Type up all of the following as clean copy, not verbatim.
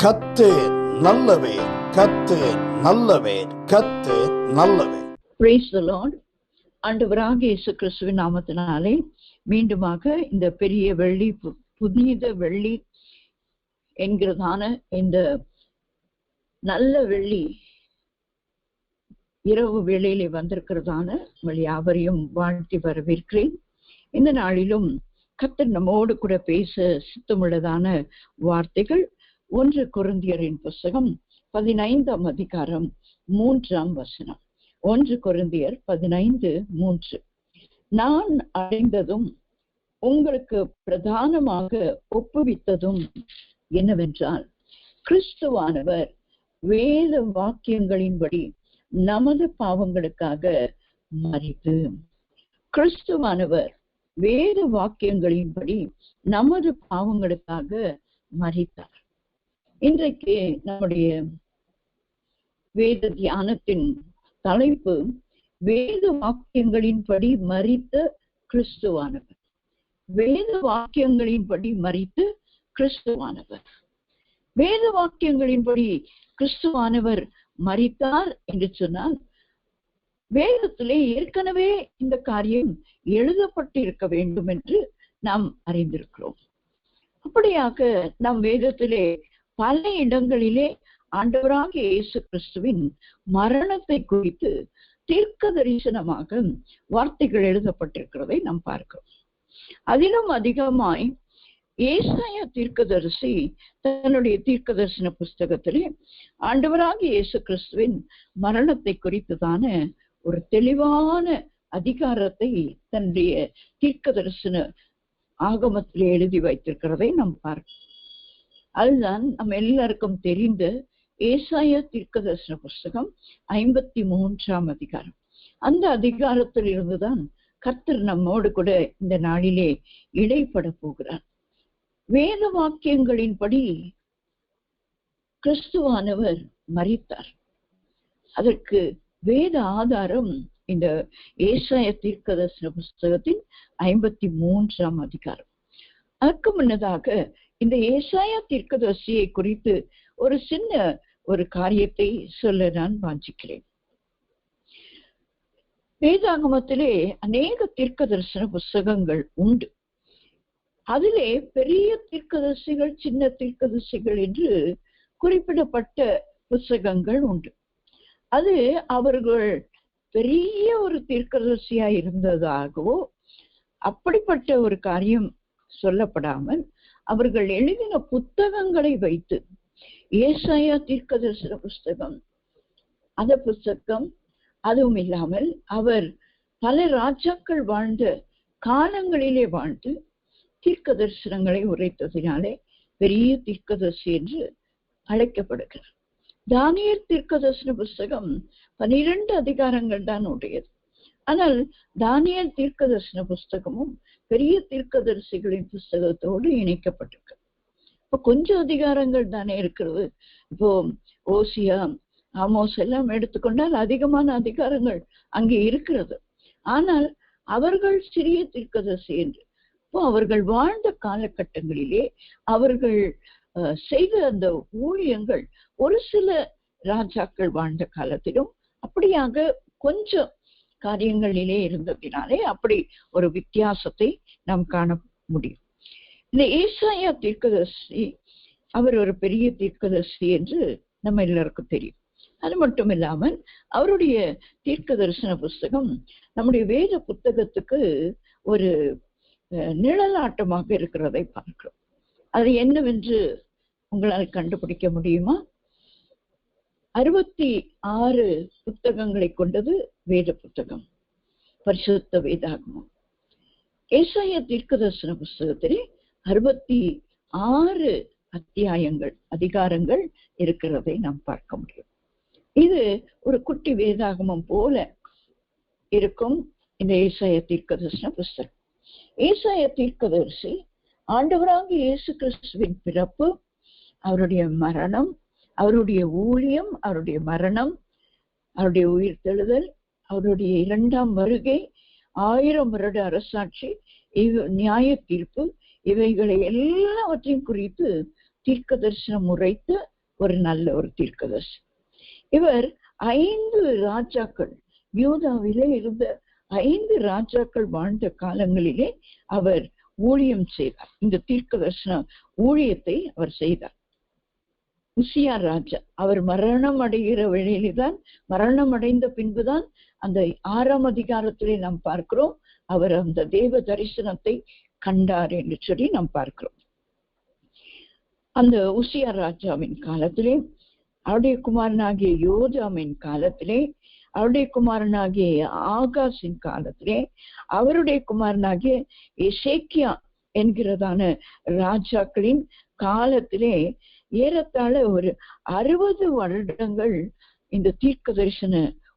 கர்த்தர் நல்லவர், கர்த்தர் நல்லவர், கர்த்தர் நல்லவர். Praise the Lord. ஆண்டவராகிய இயேசு கிறிஸ்துவின் நாமத்தினாலே மீண்டுமாக இந்த பெரிய வெள்ளி, புனித வெள்ளி என்கிறதான இந்த நல்ல வெள்ளி இரவு வேளையிலே வந்திருக்கிறதான உங்கள் யாவரையும் வாழ்த்தி வரவேற்கிறேன். இந்த நாளிலும் கர்த்தர் நம்மோடு கூட பேச சித்தமுள்ளதான வார்த்தைகள் 1 கொரிந்தியரின் புஸ்தகம் 15ஆம் அதிகாரம் 3ஆம் வசனம். 1 கொரிந்தியர் 15:3. நான் அடைந்ததும் உங்களுக்கு பிரதானமாக ஒப்புவித்ததும் என்னவென்றால், கிறிஸ்துவானவர் வேத வாக்கியங்களின்படி நமது பாவங்களுக்காக மரித்து, கிறிஸ்துவானவர் வேத வாக்கியங்களின்படி நமது பாவங்களுக்காக மரித்தார். இன்றைக்கு நம்முடைய வேத தியானத்தின் தலைப்பு வேத வாக்கியங்களின்படி மரித்த கிறிஸ்துவானவர். வேத வாக்கியங்களின்படி மரித்து கிறிஸ்துவானவர். வேத வாக்கியங்களின்படி கிறிஸ்துவானவர் மரித்தார் என்று சொன்னால், வேதத்திலே ஏற்கனவே இந்த காரியம் எழுதப்பட்டிருக்க வேண்டும் என்று நாம் அறிந்திருக்கிறோம். அப்படியாக நம் வேதத்திலே பல இடங்களிலே ஆண்டவராகிய இயேசு கிறிஸ்துவின் மரணத்தை குறித்து தீர்க்க தரிசனமாக வார்த்தைகள் எழுதப்பட்டிருக்கிறதை நாம் பார்க்கிறோம். அதிலும் அதிகமாய் ஏசாயா தீர்க்கதரிசி தன்னுடைய தீர்க்க தரிசன புஸ்தகத்திலே ஆண்டவராகிய இயேசு கிறிஸ்துவின் மரணத்தை குறித்துதான ஒரு தெளிவான அதிகாரத்தை தன்னுடைய தீர்க்க தரிசன ஆகமத்திலே எழுதி வைத்திருக்கிறதை நாம் பார்க்கிறோம். அதுதான் நம்ம எல்லாருக்கும் தெரிந்த ஏசாயா தீர்க்க தரிசன புஸ்தகம் 53ஆம் அதிகாரம். அந்த அதிகாரத்தில் இருந்துதான் கர்த்தர் நம்மோடு கூட இந்த நாளிலே இடைப்பட போகிறார். வேத வாக்கியங்களின்படி கிறிஸ்துவானவர் மரித்தார். அதற்கு வேத ஆதாரம் இந்த ஏசாயா தீர்க்க தரிசன புஸ்தகத்தின் 53ஆம் அதிகாரம். அதற்கு முன்னதாக இந்த ஏசாயா தீர்க்கதரிசியை குறித்து ஒரு சின்ன ஒரு காரியத்தை சொல்ல நான் வாஞ்சிக்கிறேன். வேதாகமத்திலே அநேக தீர்க்க தரிசன புஸ்தகங்கள் உண்டு. அதிலே பெரிய தீர்க்கதரிசிகள், சின்ன தீர்க்கதரிசிகள் என்று குறிப்பிடப்பட்ட புஸ்தகங்கள் உண்டு. அது அவர்கள் பெரிய ஒரு தீர்க்கதரிசியா இருந்ததாகவோ அப்படிப்பட்ட ஒரு காரியம் சொல்லப்படாமல், அவர்கள் எழுதின புத்தகங்களை வைத்து ஏசாயா தீர்க்க தரிசன புஸ்தகம், அந்த புஸ்தகம், அதுவும் இல்லாமல் அவர் பல ராஜாக்கள் வாழ்ந்த காலங்களிலே வாழ்ந்து தீர்க்க தரிசனங்களை உரைத்ததினாலே பெரிய தீர்க்கதரிசி என்று அழைக்கப்படுகிறார். தானியேல் தீர்க்க தரிசன புஸ்தகம் 12 அதிகாரங்கள் தான் உடையது. ஆனால் தானியேல் தீர்க்க தரிசன புஸ்தகமும் பெரிய தீர்க்கதரிசிகளின் புஸ்தகத்தோடு இணைக்கப்பட்டிருக்கு. இப்போ கொஞ்சம் அதிகாரங்கள் தானே இருக்கிறது. இப்போ ஓசியா, ஆமோஸ் எல்லாம் எடுத்துக்கொண்டால் அதிகமான அதிகாரங்கள் அங்கே இருக்கிறது. ஆனால் அவர்கள் சிறிய தீர்க்கதரிசி என்று, இப்போ அவர்கள் வாழ்ந்த காலகட்டங்களிலே அவர்கள் செய்த அந்த ஊழியங்கள் ஒரு சில ராஜாக்கள் வாழ்ந்த காலத்திலும் அப்படியாக கொஞ்சம் காரியங்களிலே இருந்ததினாலே அப்படி ஒரு வித்தியாசத்தை நாம் காண முடியும். இந்த ஏசாயா தீர்க்கதரிசி அவர் ஒரு பெரிய தீர்க்கதரிசி என்று நம்ம எல்லாருக்கும் தெரியும். அது மட்டும் இல்லாமல் அவருடைய தீர்க்க தரிசன புஸ்தகம் நம்முடைய வேத புத்தகத்துக்கு ஒரு நிழலாட்டமாக இருக்கிறதை பார்க்கிறோம். அது என்னவென்று உங்களால் கண்டுபிடிக்க முடியுமா? 66 புத்தகங்களை கொண்டது வேத புத்தகம், பரிசுத்த வேதாகமம். ஏசாயா தீர்க்க தரிசன புஸ்தகத்திலே 66 அத்தியாயங்கள், அதிகாரங்கள் இருக்கிறதை நாம் பார்க்க முடியும். இது ஒரு குட்டி வேதாகமம் போல இருக்கும் இந்த ஏசாயா தீர்க்க தரிசன புஸ்தகம். ஏசாயா தீர்க்கதரிசி ஆண்டவராகிய இயேசு கிறிஸ்துவின் பிறப்பு, அவருடைய மரணம், அவருடைய ஊழியம், அவருடைய மரணம், அவருடைய உயிர்த்தெழுதல், அவருடைய 2ஆம் வருகை, 1000 வருட அரசாட்சி, நியாய தீர்ப்பு, இவைகளை எல்லாவற்றையும் குறித்து தீர்க்க தரிசனம் உரைத்த ஒரு நல்ல ஒரு தீர்க்கதரிசி. இவர் 5 ராஜாக்கள், யூதாவிலே இருந்த 5 ராஜாக்கள் வாழ்ந்த காலங்களிலே அவர் ஊழியம் செய்தார். இந்த தீர்க்க தரிசன ஊழியத்தை அவர் செய்தார். உசியா ராஜா அவர் மரணம் அடைகிற வேளையில்தான், மரணம் அடைந்த பின்புதான் அந்த 6ஆம் அதிகாரத்திலே நாம் பார்க்கிறோம், அவர் அந்த தேவ தரிசனத்தை கண்டார் என்று சொல்லி நாம் பார்க்கிறோம். அந்த உசியா ராஜாவின் காலத்திலே, அவருடைய குமாரனாகிய யோதாமின் காலத்திலே, அவருடைய குமாரனாகிய ஆகாசின் காலத்திலே, அவருடைய குமாரனாகிய எசேக்கியா என்கிறதான ராஜாக்களின் காலத்திலே ஏறத்தாழ ஒரு 60 வருடங்கள் இந்த தீர்க்க தரிசன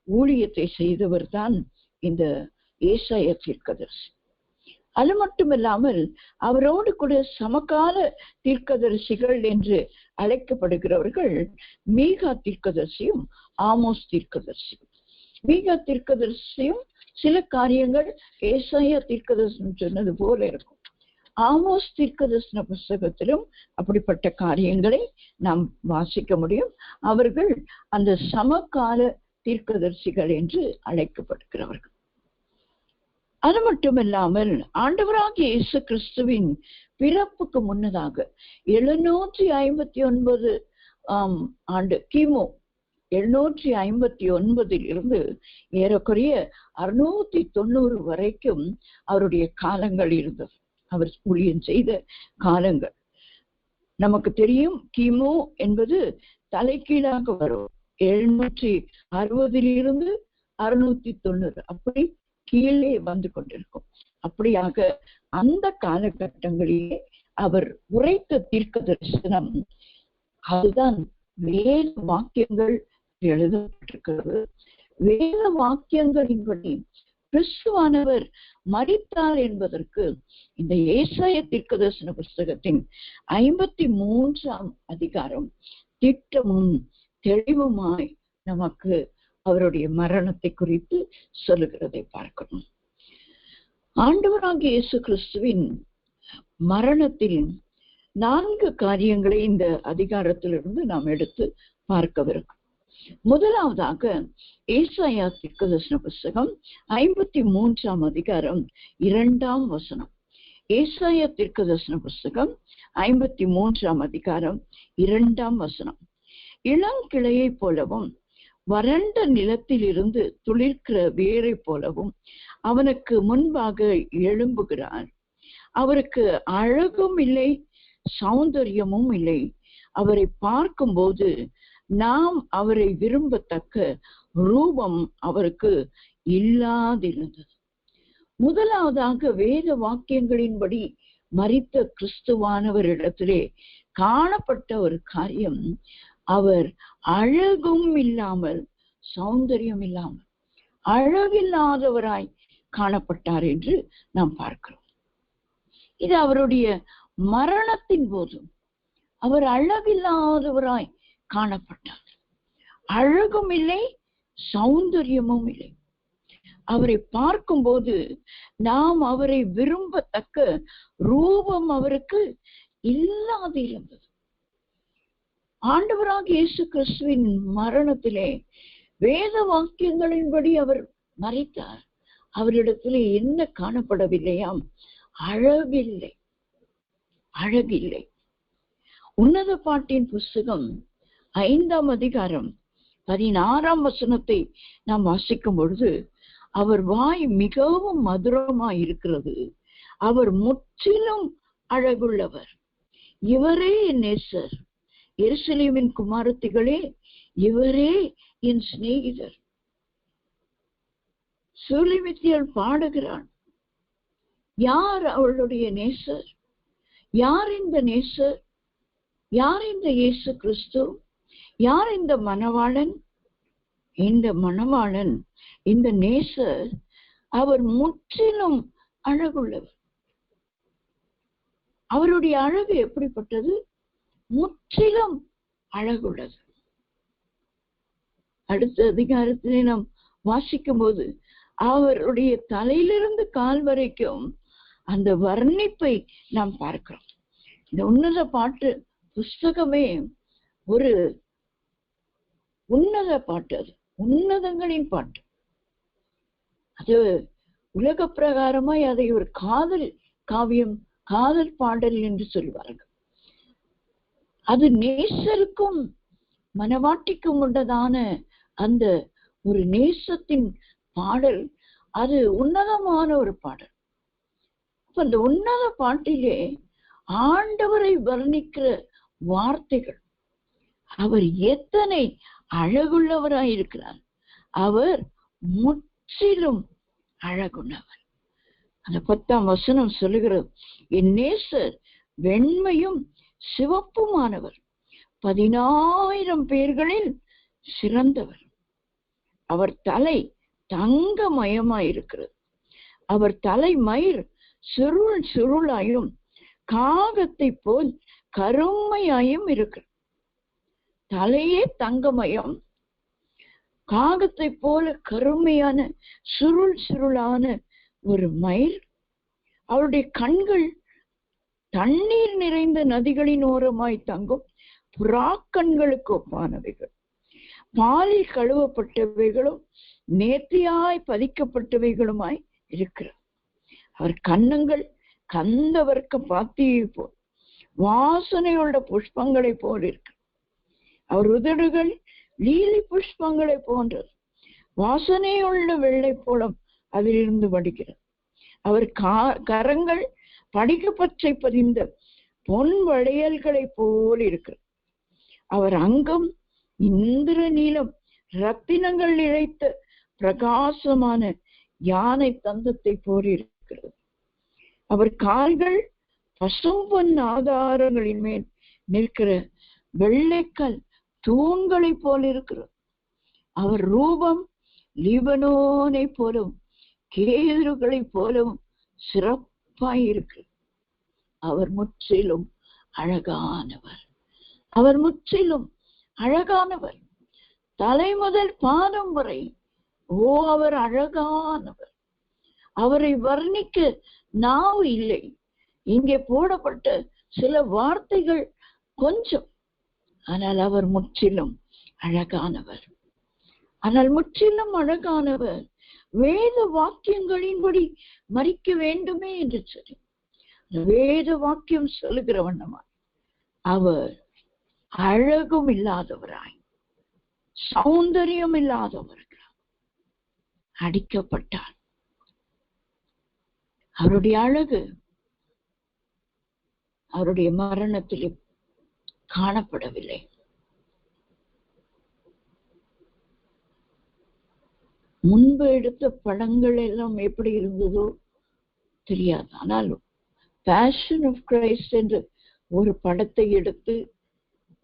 ஊழியத்தை செய்தவர் தான் இந்த ஏசாயா தீர்க்கதரிசி. அது மட்டுமில்லாமல் அவரோடு கூட சமகால தீர்க்கதரிசிகள் என்று அழைக்கப்படுகிறவர்கள் மீகா தீர்க்கதரிசியும் ஆமோஸ் தீர்க்கதரிசியும். மீகா தீர்க்கதரிசியும் சில காரியங்கள் ஏசாயா தீர்க்கதரிசனம் சொன்னது போல இருக்கும். ஆமோஸ் தீர்க்கதரிசன புஸ்தகத்திலும் அப்படிப்பட்ட காரியங்களை நாம் வாசிக்க முடியும். அவர்கள் அந்த சமகால தீர்க்கதரிசிகள் என்று அழைக்கப்படுகிறவர்கள். அது மட்டுமில்லாமல் ஆண்டவராகிய இயேசு கிறிஸ்துவின் பிறப்புக்கு முன்னதாக 759 ஆண்டு கிமு 759 இருந்து ஏறக்குறைய 690 வரைக்கும் அவருடைய காலங்கள் இருந்தது. அவர் ஊழியம் செய்த காலங்கள் நமக்கு தெரியும். கிமு என்பது தலைகீழாக வரும். 760 இருந்து 690 அப்படி கீழே வந்து கொண்டிருக்கும். அப்படியாக அந்த காலகட்டங்களிலே அவர் உரைத்த தீர்க்க தரிசனம், அதுதான் வேத வாக்கியங்கள் எழுதப்பட்டிருக்கிறது. வேத வாக்கியங்களின்படி கிறிஸ்துவானவர் மரித்தார் என்பதற்கு இந்த ஏசாயா தீர்க்க தரிசன புஸ்தகத்தின் 53ஆம் அதிகாரம் திட்டமும் தெளிவுமாய் நமக்கு அவருடைய மரணத்தை குறித்து சொல்லுகிறதை பார்க்கணும். ஆண்டவராகிய இயேசு கிறிஸ்துவின் மரணத்தில் 4 காரியங்களை இந்த அதிகாரத்திலிருந்து நாம் எடுத்து பார்க்கவிருக்கிறோம். முதலாவதாக ஏசாயா தீர்க்கதரிசன புஸ்தகம் 53ஆம் அதிகாரம் 2ஆம் வசனம். ஏசாயா தீர்க்கதரிசன புஸ்தகம் 53ஆம் அதிகாரம் 2ஆம் வசனம். இளங்கிளையை போலவும் வறண்ட நிலத்தில் இருந்து துளிர்க்கிற வேரை போலவும் அவனுக்கு முன்பாக எழும்புகிறார். அவருக்கு அழகும் இல்லை, சௌந்தரியமும் இல்லை. அவரை பார்க்கும்போது நாம் அவரை விரும்பத்தக்க ரூபம் அவருக்கு இல்லாதிருந்தது. முதலாவதாக வேத வாக்கியங்களின்படி மரித்த கிறிஸ்துவானவரிடத்திலே காணப்பட்ட ஒரு காரியம், அவர் அழகும் இல்லாமல் சௌந்தரியம் இல்லாமல் அழகில்லாதவராய் காணப்பட்டார் என்று நாம் பார்க்கிறோம். இது அவருடைய மரணத்தின் போதும் அவர் அழகில்லாதவராய் காணப்பட்டார். அழகும் இல்லை, சௌந்தரியமும் இல்லை. அவரை பார்க்கும்போது நாம் அவரை விரும்பத்தக்க ரூபம் அவருக்கு இல்லாதிருந்தது. ஆண்டவராகிய இயேசு கிறிஸ்துவின் மரணத்திலே வேத வாக்கியங்களின்படி அவர் மரித்தார். அவரிடத்திலே என்ன காணப்படவில்லையாம்? அழகில்லை, அழகில்லை. உன்னத பாட்டின் புஸ்தகம் 5ஆம் அதிகாரம் 16ஆம் வசனத்தை நாம் வாசிக்கும் பொழுது, அவர் வாய் மிகவும் மதுரமாய் இருக்கிறது, அவர் முற்றிலும் அழகுள்ளவர், இவரே என் நேசர், எருசலேமின் குமாரத்திகளே இவரே என் சிநேகிதர். சுலிமித்தியல் பாடுகிறான், யார் அவளுடைய நேசர்? யார் இந்த நேசர்? யார் இந்த இயேசு கிறிஸ்து? யார் இந்த மணவாளன்? இந்த மணவாளன், இந்த நேசர், அவர் முற்றிலும் அழகுள்ளவர். அவருடைய அழகு எப்படிப்பட்டது? முற்றிலும் அழகுள்ளது. அடுத்த அதிகாரத்திலே நாம் வாசிக்கும் போது அவருடைய தலையிலிருந்து கால் வரைக்கும் அந்த வர்ணிப்பை நாம் பார்க்கிறோம். இந்த உன்னத பாட்டு புஸ்தகமே ஒரு உன்னத பாட்டு, அது உன்னதங்களின் பாட்டு. அது உலக பிரகாரமாய் அதை ஒரு காதல் காவியம், காதல் பாடல் என்று சொல்வார்கள். அது நேசருக்கும் மனவாட்டிக்கும் உள்ளதான அந்த ஒரு நேசத்தின் பாடல். அது உன்னதமான ஒரு பாடல். அந்த உன்னத பாட்டிலே ஆண்டவரை வர்ணிக்கிற வார்த்தைகள், அவர் எத்தனை அழகுள்ளவராயிருக்கிறார், அவர் முற்றிலும் அழகுள்ளவர். அந்த 10ஆம் வசனம் சொல்லுகிறது, என் நேசர் வெண்மையும் சிவப்புமானவர், 10,000 பேர்களில் சிறந்தவர். அவர் தலை தங்கமயமாயிருக்கிறது, அவர் தலைமயிர் சுருள் சுருளாயும் காகத்தை போல் கருமையாயும் இருக்கிறது. தலையே தங்கமயம், காகத்தை போல கருமையான சுருள் சுருளான ஒரு மயிர். அவருடைய கண்கள் தண்ணீர் நிறைந்த நதிகளின் ஓரமாய் தங்கும் புறாக்கண்களுக்கு ஒப்பானவைகள், பாலில் கழுவப்பட்டவைகளும் நேர்த்தியாய் பதிக்கப்பட்டவைகளுமாய் இருக்கிறது. அவர் கன்னங்கள் கந்தவர்க்க பாத்தியை போல் வாசனையுள்ள புஷ்பங்களை போல் இருக்கு. அவர் உதடுகள் லீலி புஷ்பங்களை போன்றது, வாசனையுள்ள வெள்ளை போலம் அதிலிருந்து வடிக்கிறது. அவர் கரங்கள் படிக பச்சை பதிந்த பொன் வளையல்களை போல் இருக்கிறது. அவர் அங்கம் இந்திர நீலம் ரத்தினங்கள் இழைத்த பிரகாசமான யானை தந்தத்தை போல் இருக்கிறது. அவர் கால்கள் பசும்பொன் ஆதாரங்களின் மேல் நிற்கிற வெள்ளைக்கல் தூண்களை போல் இருக்கிறது. அவர் ரூபம் லீபனோனை போலவும் கேதுருகளை போலவும் சிறப்பாயிருக்கிறது. அவர் முற்றிலும் அழகானவர், அவர் முற்றிலும் அழகானவர், தலை முதல் பாதம் வரை. ஓ, அவர் அழகானவர். அவரை வர்ணிக்க நாவு இல்லை. இங்கே போடப்பட்ட சில வார்த்தைகள் கொஞ்சம், ஆனால் அவர் முற்றிலும் அழகானவர், ஆனால் முற்றிலும் அழகானவர். வேத வாக்கியங்களின்படி மரிக்க வேண்டுமே என்று சொல்லி வேத வாக்கியம் சொல்லுகிற வண்ணமா அவர் அழகும் இல்லாதவராய், சௌந்தரியம் இல்லாதவர்களாய் அடிக்கப்பட்டார். அவருடைய அழகு அவருடைய மரணத்திலே காணப்படவில்லை. முன்பு எடுத்த படங்கள் எல்லாம் எப்படி இருந்ததோ தெரியாது. ஆனாலும் பேஷன் ஆஃப் கிரைஸ்ட் என்று ஒரு படத்தை எடுத்து,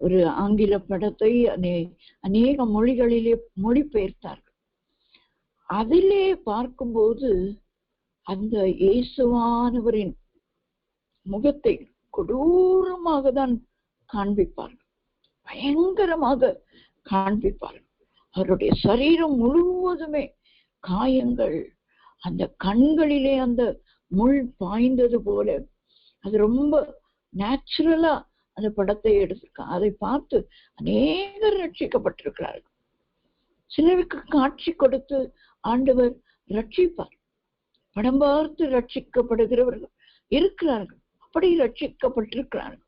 ஒரு ஆங்கில படத்தை அநேக மொழிகளிலே மொழிபெயர்த்தார்கள். அதிலே பார்க்கும்போது அந்த இயேசுவானவரின் முகத்தை கொடூரமாக தான் காண்பிப்பார்கள், பயங்கரமாக காண்பிப்பார்கள். அவருடைய சரீரம் முழுவதுமே காயங்கள், அந்த கண்களிலே அந்த முள் பாய்ந்தது போல. அது ரொம்ப நேச்சுரலா அந்த படத்தை எடுத்திருக்காங்க. அதை பார்த்து அநேகர் ரட்சிக்கப்பட்டிருக்கிறார்கள். சிலருக்கு காட்சி கொடுத்து ஆண்டவர் ரட்சிப்பார். படம் பார்த்து ரட்சிக்கப்படுகிறவர்கள் இருக்கிறார்கள், அப்படி ரட்சிக்கப்பட்டிருக்கிறார்கள்.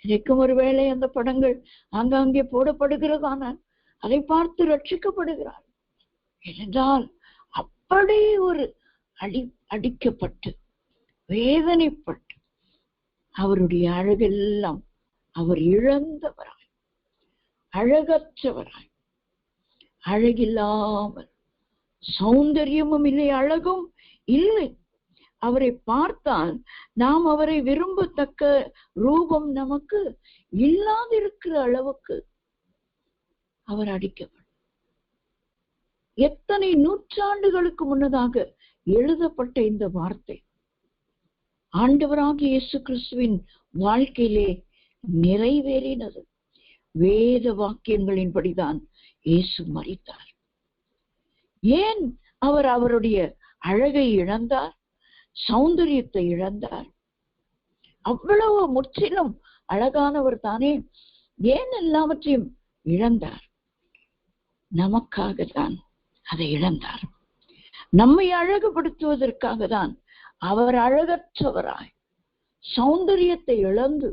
இன்றைக்கும் ஒருவேளை அந்த படங்கள் ஆங்காங்கே போடப்படுகிறதானால் அதை பார்த்து ரட்சிக்கப்படுகிறார். என்றால் அப்படி ஒரு அடிக்கப்பட்டு வேதனைப்பட்டு அவருடைய அழகெல்லாம் அவர் இழந்தவராய், அழகற்றவராய், அழகில்லாமல், சௌந்தரியமும் இல்லை, அழகும் இல்லை. அவரை பார்த்தால் நாம் அவரை விரும்பத்தக்க ரூபம் நமக்கு இல்லாதிருக்கிற அளவுக்கு அவர் அடிக்கப்படும். எத்தனை நூற்றாண்டுகளுக்கு முன்னதாக எழுதப்பட்ட இந்த வார்த்தை ஆண்டவராகிய இயேசு கிறிஸ்துவின் வாழ்க்கையிலே நிறைவேறினது. வேத வாக்கியங்களின்படிதான் இயேசு மரித்தார். ஏன் அவர் அவருடைய அழகை இழந்தார், சௌந்தரியத்தை இழந்தார்? அவ்வளவு முற்றிலும் அழகானவர் தானே, ஏன் எல்லாவற்றையும் இழந்தார்? நமக்காகத்தான் அதை இழந்தார். நம்மை அழகுபடுத்துவதற்காக தான் அவர் அழகற்றவராய் சௌந்தரியத்தை இழந்து,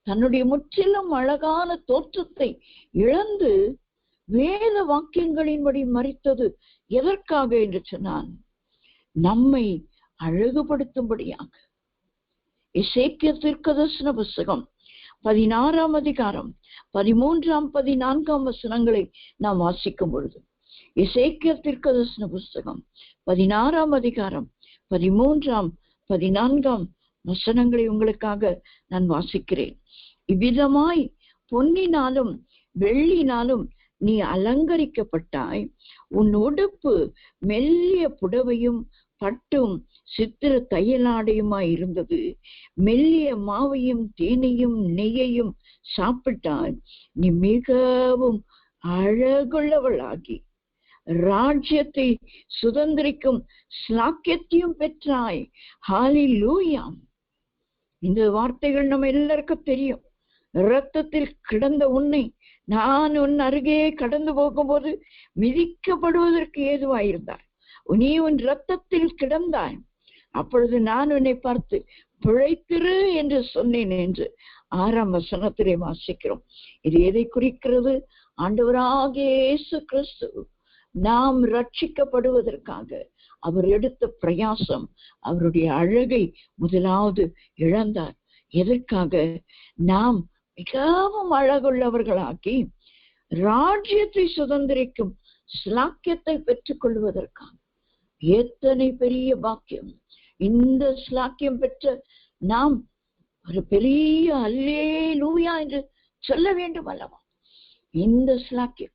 தன்னுடைய முற்றிலும் அழகான தோற்றத்தை இழந்து வேத வாக்கியங்களின்படி மரித்தது எதற்காக என்று சொன்னான்? நம்மை அழகுபடுத்தும்படியாக. எசேக்கியேல் தீர்க்கதரிசன புத்தகம் 16ஆம் அதிகாரம் 13ஆம் 14ஆம் வசனங்களை நாம் வாசிக்கும் பொழுது, எசேக்கியேல் தீர்க்கதரிசன புத்தகம் 16ஆம் அதிகாரம் 13ஆம் 14ஆம் வசனங்களை உங்களுக்காக நான் வாசிக்கிறேன். இவ்விதமாய் பொன்னினாலும் வெள்ளினாலும் நீ அலங்கரிக்கப்பட்டாய். உன் உடுப்பு மெல்லிய புடவையும் பட்டும் சித்திர தையலாடையுமாய் இருந்தது. மெல்லிய மாவையும் தேனையும் நெய்யையும் சாப்பிட்டாய். நீ மிகவும் அழகுள்ளவளாகி ராஜ்யத்தை சுதந்திரிக்கும் ஸ்லாக்கியத்தையும் பெற்றாய். ஹல்லேலூயா. இந்த வார்த்தைகள் நம்ம எல்லாருக்கும் தெரியும். இரத்தத்தில் கிடந்த உன்னை நான் உன் அருகே கடந்து போகும்போது மிதிக்கப்படுவதற்கு ஏதுவாயிருந்தாய். நீ உன் இரத்தத்தில் கிடந்தாய். அப்பொழுது நான் உன்னை பார்த்து பிழைத்திரு என்று சொன்னேன் என்று 6ஆம் வசனத்திலே வாசிக்கிறோம். இது எதை குறிக்கிறது? ஆண்டவராகிய இயேசு கிறிஸ்து நாம் ரட்சிக்கப்படுவதற்காக அவர் எடுத்த பிரயாசம், அவருடைய அழகை முதலாவது இழந்தார். எதற்காக? நாம் மிகவும் அழகுள்ளவர்களாக்கி ராஜ்யத்தை சுதந்திரிக்கும் ஸ்லாக்கியத்தை பெற்றுக் கொள்வதற்காக. எத்தனை பெரிய பாக்கியம்! இந்த ஸ்லாக்கியம் பெற்ற நாம் ஒரு பெரிய அல்லேலூயா என்று சொல்ல வேண்டும் அல்லவா? இந்த ஸ்லாக்கியம்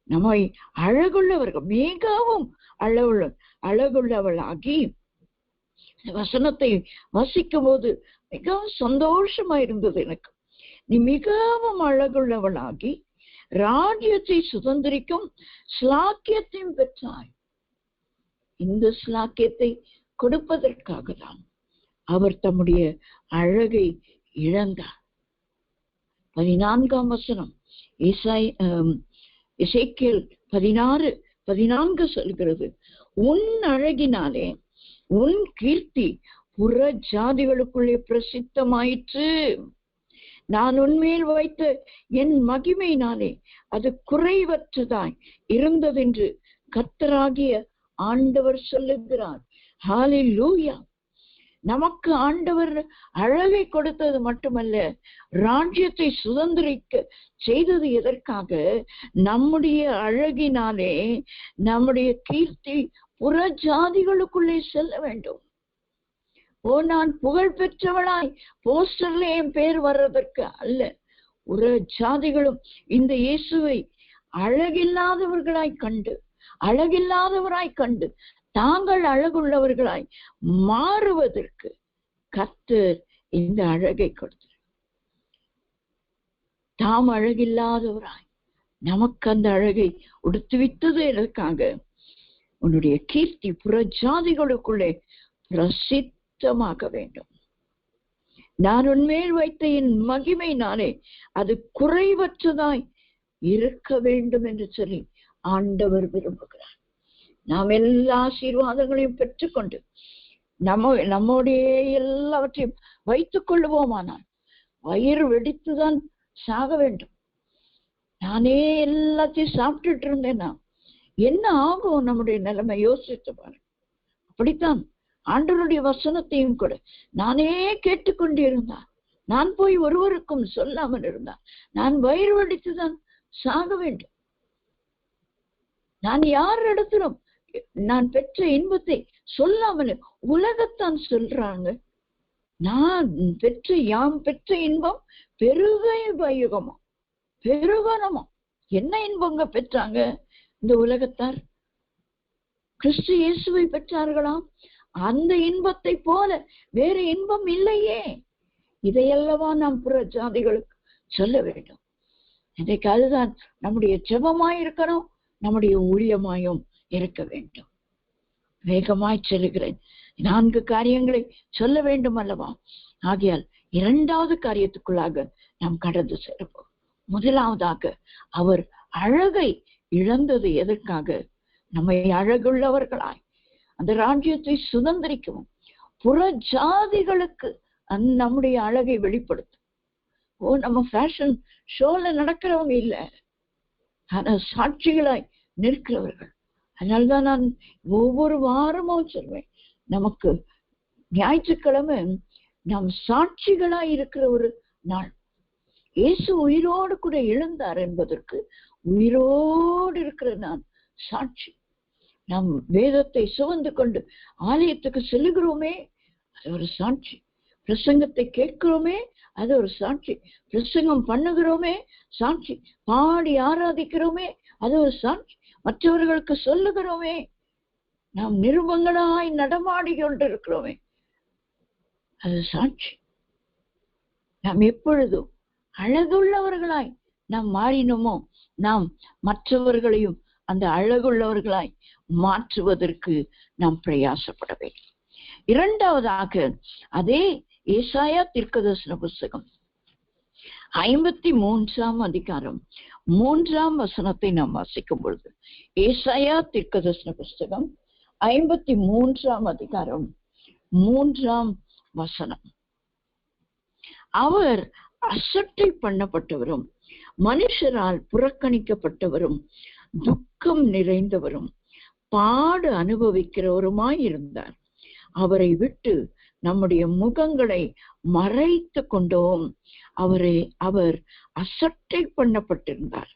நம்மை அழகுள்ளவர்கள், மிகவும் அழகுள்ளவளாகி வசனத்தை வசிக்கும் போது மிகவும் சந்தோஷமா இருந்தது எனக்கு. நீ மிகவும் அழகுள்ளவளாகி ராஜ்யத்தை சுதந்திரிக்கும் ஸ்லாக்கியத்தையும் பெற்றாய். இந்த ஸ்லாக்கியத்தை கொடுப்பதற்காக தான் அவர் தம்முடைய அழகை இழந்தார். 14ஆம் வசனம் எசேக்கியேல் 16:14 சொல்கிறது, உன் அழகினாலே உன் கீர்த்தி புற ஜாதிகளுக்குள்ளே பிரசித்தமாயிற்று. நான் உன்மேல் வைத்த என் மகிமையினாலே அது குறைவற்றதாய் இருந்ததென்று கர்த்தராகிய ஆண்டவர் சொல்லுகிறார். ஹல்லேலூயா. நமக்கு ஆண்டவர் அழகை கொடுத்தது மட்டுமல்ல, ராஜ்யத்தை சுதந்திரிக்க செய்தது எதற்காக? நம்முடைய அழகினாலே நம்முடைய கீர்த்தி புற ஜாதிகளுக்குள்ளே செல்ல வேண்டும். நான் புகழ் பெற்றவளாய் போஸ்டர்ல என் பேர் வர்றதற்கு அல்ல. புற ஜாதிகளும் இந்த இயேசுவை அழகில்லாதவராய் கண்டு தாங்கள் அழகுள்ளவர்களாய் மாறுவதற்கு கர்த்தர் இந்த அழகை கொடுத்தார். தாம் அழகில்லாதவராய் நமக்கு அந்த அழகை உடுத்துவித்தது எதற்காக? உன்னுடைய கீர்த்தி புற ஜாதிகளுக்குள்ளே பிரசித்தமாக வேண்டும். நான் உன்மேல் வைத்த என் மகிமையினாலே அது குறைவற்றதாய் இருக்க வேண்டும் என்று சொல்லி ஆண்டவர் விரும்புகிறார். நாம் எல்லா ஆசீர்வாதங்களையும் பெற்றுக்கொண்டு நம்முடைய எல்லாவற்றையும் வைத்துக் கொள்ளுவோமானால் வயிறு வெடித்துதான் சாக வேண்டும். நானே எல்லாத்தையும் சாப்பிட்டுட்டு இருந்தேன்னா என்ன ஆகும் நம்முடைய நிலைமை? யோசித்து பாருங்க. அப்படித்தான் ஆண்டவருடைய வசனத்தையும் கூட நானே கேட்டுக்கொண்டு இருந்தான். நான் போய் ஒருவருக்கும் சொல்லாமல் இருந்தான். நான் வயிறு வெடித்துதான் சாக வேண்டும். நான் யார் இடத்திலும் நான் பெற்ற இன்பத்தை சொல்லாமல் உலகத்தான் சொல்றாங்க. யாம் பெற்ற இன்பம் பெருகமா பெருகனமா. என்ன இன்பங்க பெற்றாங்க இந்த உலகத்தார்? கிறிஸ்து இயேசுவை பெற்றார்களாம். அந்த இன்பத்தை போல வேற இன்பம் இல்லையே. இதையல்லவா நாம் புற ஜாதிகளுக்கு சொல்ல வேண்டும். இன்றைக்கு அதுதான் நம்முடைய ஜெபமாய் இருக்கணும், நம்முடைய ஊழியமாயும் இருக்க வேண்டும். வேகமாய் சொல்லுகிறேன். 4 காரியங்களை சொல்ல வேண்டும் அல்லவா? ஆகையால் இரண்டாவது காரியத்துக்குள்ளாக நாம் கடந்து செல்வோம். முதலாவதாக அவர் அழகை இழந்தது எதற்காக? நம்மை அழகுள்ளவர்களாய் அந்த ராஜ்யத்தை சுதந்திரிக்கவும் புற ஜாதிகளுக்கு நம்முடைய அழகை வெளிப்படுத்தும். நம்ம ஃபேஷன் ஷோல நடக்கிறவங்க இல்ல, ஆனா சாட்சிகளாய் நிற்கிறவர்கள். அதனால்தான் நான் ஒவ்வொரு வாரமும் சொல்வேன், நமக்கு ஞாயிற்றுக்கிழமை நாம் சாட்சிகளாய் இருக்கிற ஒரு நாள். இயேசு உயிரோடு கூட எழுந்தார் என்பதற்கு உயிரோடு இருக்கிற நான் சாட்சி. நாம் வேதத்தை சுமந்து கொண்டு ஆலயத்துக்கு செல்லுகிறோமே, அது ஒரு சாட்சி. பிரசங்கத்தை கேட்கிறோமே, அது ஒரு சாட்சி. பிரசங்கம் பண்ணுகிறோமே, சாட்சி. பாடி ஆராதிக்கிறோமே, அது ஒரு சாட்சி. மற்றவர்களுக்கு சொல்லுகிறோமே, நாம் நிருபங்களாய் நடமாடி கொண்டிருக்கிறோமே, அது சாட்சி. நாம் எப்பொழுதும் அழகுள்ளவர்களாய் நாம் மாறினோமோ, நாம் மற்றவர்களையும் அந்த அழகுள்ளவர்களாய் மாற்றுவதற்கு நாம் பிரயாசப்பட வேண்டும். இரண்டாவதாக அதே ஏசாயா தீர்க்கதரிசன புஸ்தகம் 53 அதிகாரம் 3 நாம் வாசிக்கும் பொழுது, ஏசாயா தீர்க்கதரிசன புஸ்தகம் 53 அதிகாரம் 3 அவர் அசட்டை பண்ணப்பட்டவரும் மனுஷரால் புறக்கணிக்கப்பட்டவரும் துக்கம் நிறைந்தவரும் பாடு அனுபவிக்கிறவருமாய் இருந்தார். அவரை விட்டு நம்முடைய முகங்களை மறைத்து கொண்டோம். அவர் அசட்டை பண்ணப்பட்டிருந்தார்,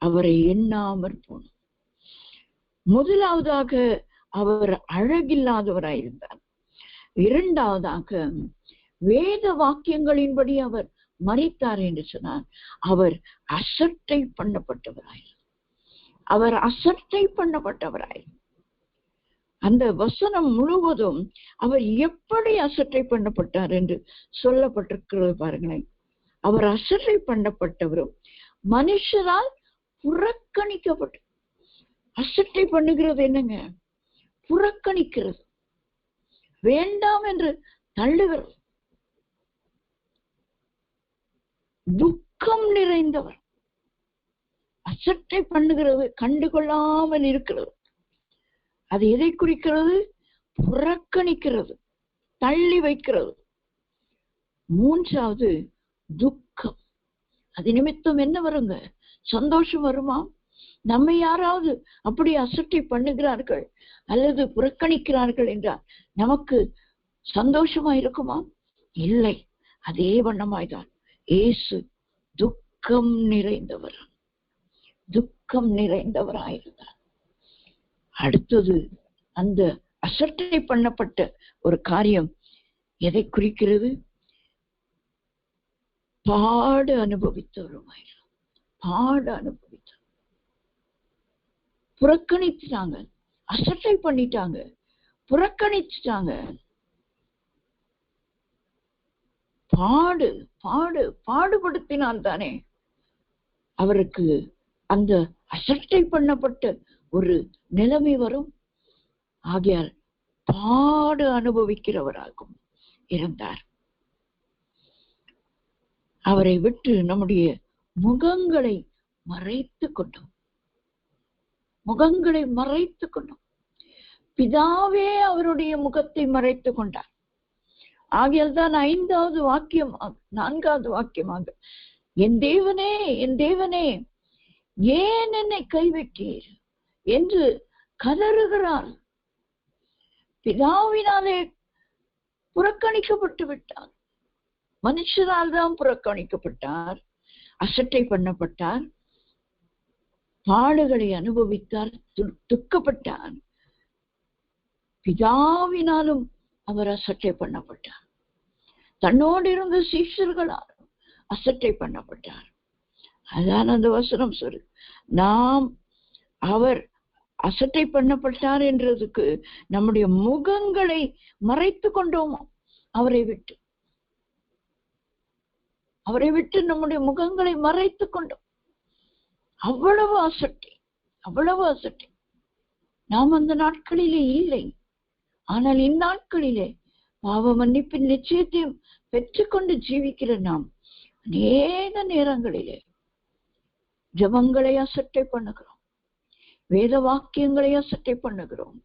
அவரை எண்ணாமற் போனோம். முதலாவதாக அவர் அழகில்லாதவராயிருந்தார். இரண்டாவதாக வேத வாக்கியங்களின்படி அவர் மரித்தார் என்று சொன்னார். அவர் அசட்டை பண்ணப்பட்டவராய், அவர் அசட்டை பண்ணப்பட்டவராய். அந்த வசனம் முழுவதும் அவர் எப்படி அசட்டை பண்ணப்பட்டார் என்று சொல்லப்பட்டிருக்கிறது பாருங்களேன். அவர் அசட்டை பண்ணப்பட்டவரும் மனுஷரால் புறக்கணிக்கப்பட்ட. அசட்டை பண்ணுகிறது என்னங்க? புறக்கணிக்கிறது, வேண்டாம் என்று தள்ளுகிறது. துக்கம் நிறைந்தவர். அசட்டை பண்ணுகிறது, கண்டுகொள்ளாமல் இருக்கிறது. அது எதை குறிக்கிறது? புறக்கணிக்கிறது, தள்ளி வைக்கிறது. மூன்றாவது துக்கம். அது நிமித்தம் என்ன வருங்க? சந்தோஷம் வருமா? நம்மை யாராவது அப்படி அசட்டை பண்ணுகிறார்கள் அல்லது புறக்கணிக்கிறார்கள் என்றால் நமக்கு சந்தோஷமா இருக்குமா? இல்லை. அதே வண்ணமாய்தான் இயேசு துக்கம் நிறைந்தவர், துக்கம் நிறைந்தவராயிருந்தார். அடுத்தது அந்த அசட்டை பண்ணப்பட்ட ஒரு காரியம் எதை குறிக்கிறது? பாடு அனுபவித்தவருமாயிரும். பாடு அனுபவித்த, புறக்கணிச்சுட்டாங்க, அசட்டை பண்ணிட்டாங்க, புறக்கணிச்சுட்டாங்க. பாடுபடுத்தினால் தானே அவருக்கு அந்த அசட்டை பண்ணப்பட்ட ஒரு நிலைமை வரும். ஆகையால் பாடு அனுபவிக்கிறவராகவும் இருந்தார். அவரை விட்டு நம்முடைய முகங்களை மறைத்து கொண்டோம், முகங்களை மறைத்து கொண்டோம். பிதாவே அவருடைய முகத்தை மறைத்து கொண்டார். ஆகையால் தான் 4வது வாக்கியமாக என் தேவனே, என் தேவனே, ஏன் என்னை கைவிட்டீர் என்று கதறுகிறார். பிதாவினாலே புறக்கணிக்கப்பட்டு விட்டார். மனுஷரால் தான் புறக்கணிக்கப்பட்டார், அசட்டை பண்ணப்பட்டார், பாடுகளை அனுபவித்தார், துக்கப்பட்டார். பிதாவினாலும் அவர் அசட்டை பண்ணப்பட்டார். தன்னோடு இருந்த சீஷர்களால் அசட்டை பண்ணப்பட்டார். அதான் அந்த வசனம் சொல்லு. நாம் அவர் அசட்டை பண்ணப்பட்டார் என்றதுக்கு நம்முடைய முகங்களை மறைத்து கொண்டோமோ, அவரை விட்டு நம்முடைய முகங்களை மறைத்து கொண்டோம். அவ்வளவு அசட்டை, அவ்வளவு அசட்டை. நாம் அந்த நாட்களிலே இல்லை. ஆனால் இந்நாட்களிலே பாவ மன்னிப்பின் நிச்சயத்தையும் பெற்றுக்கொண்டு ஜீவிக்கிற நாம் அநேக நேரங்களிலே ஜபங்களை அசட்டை பண்ணுகிறோம், வேத வாக்கியங்களை அசட்டை பண்ணுகிறோம்,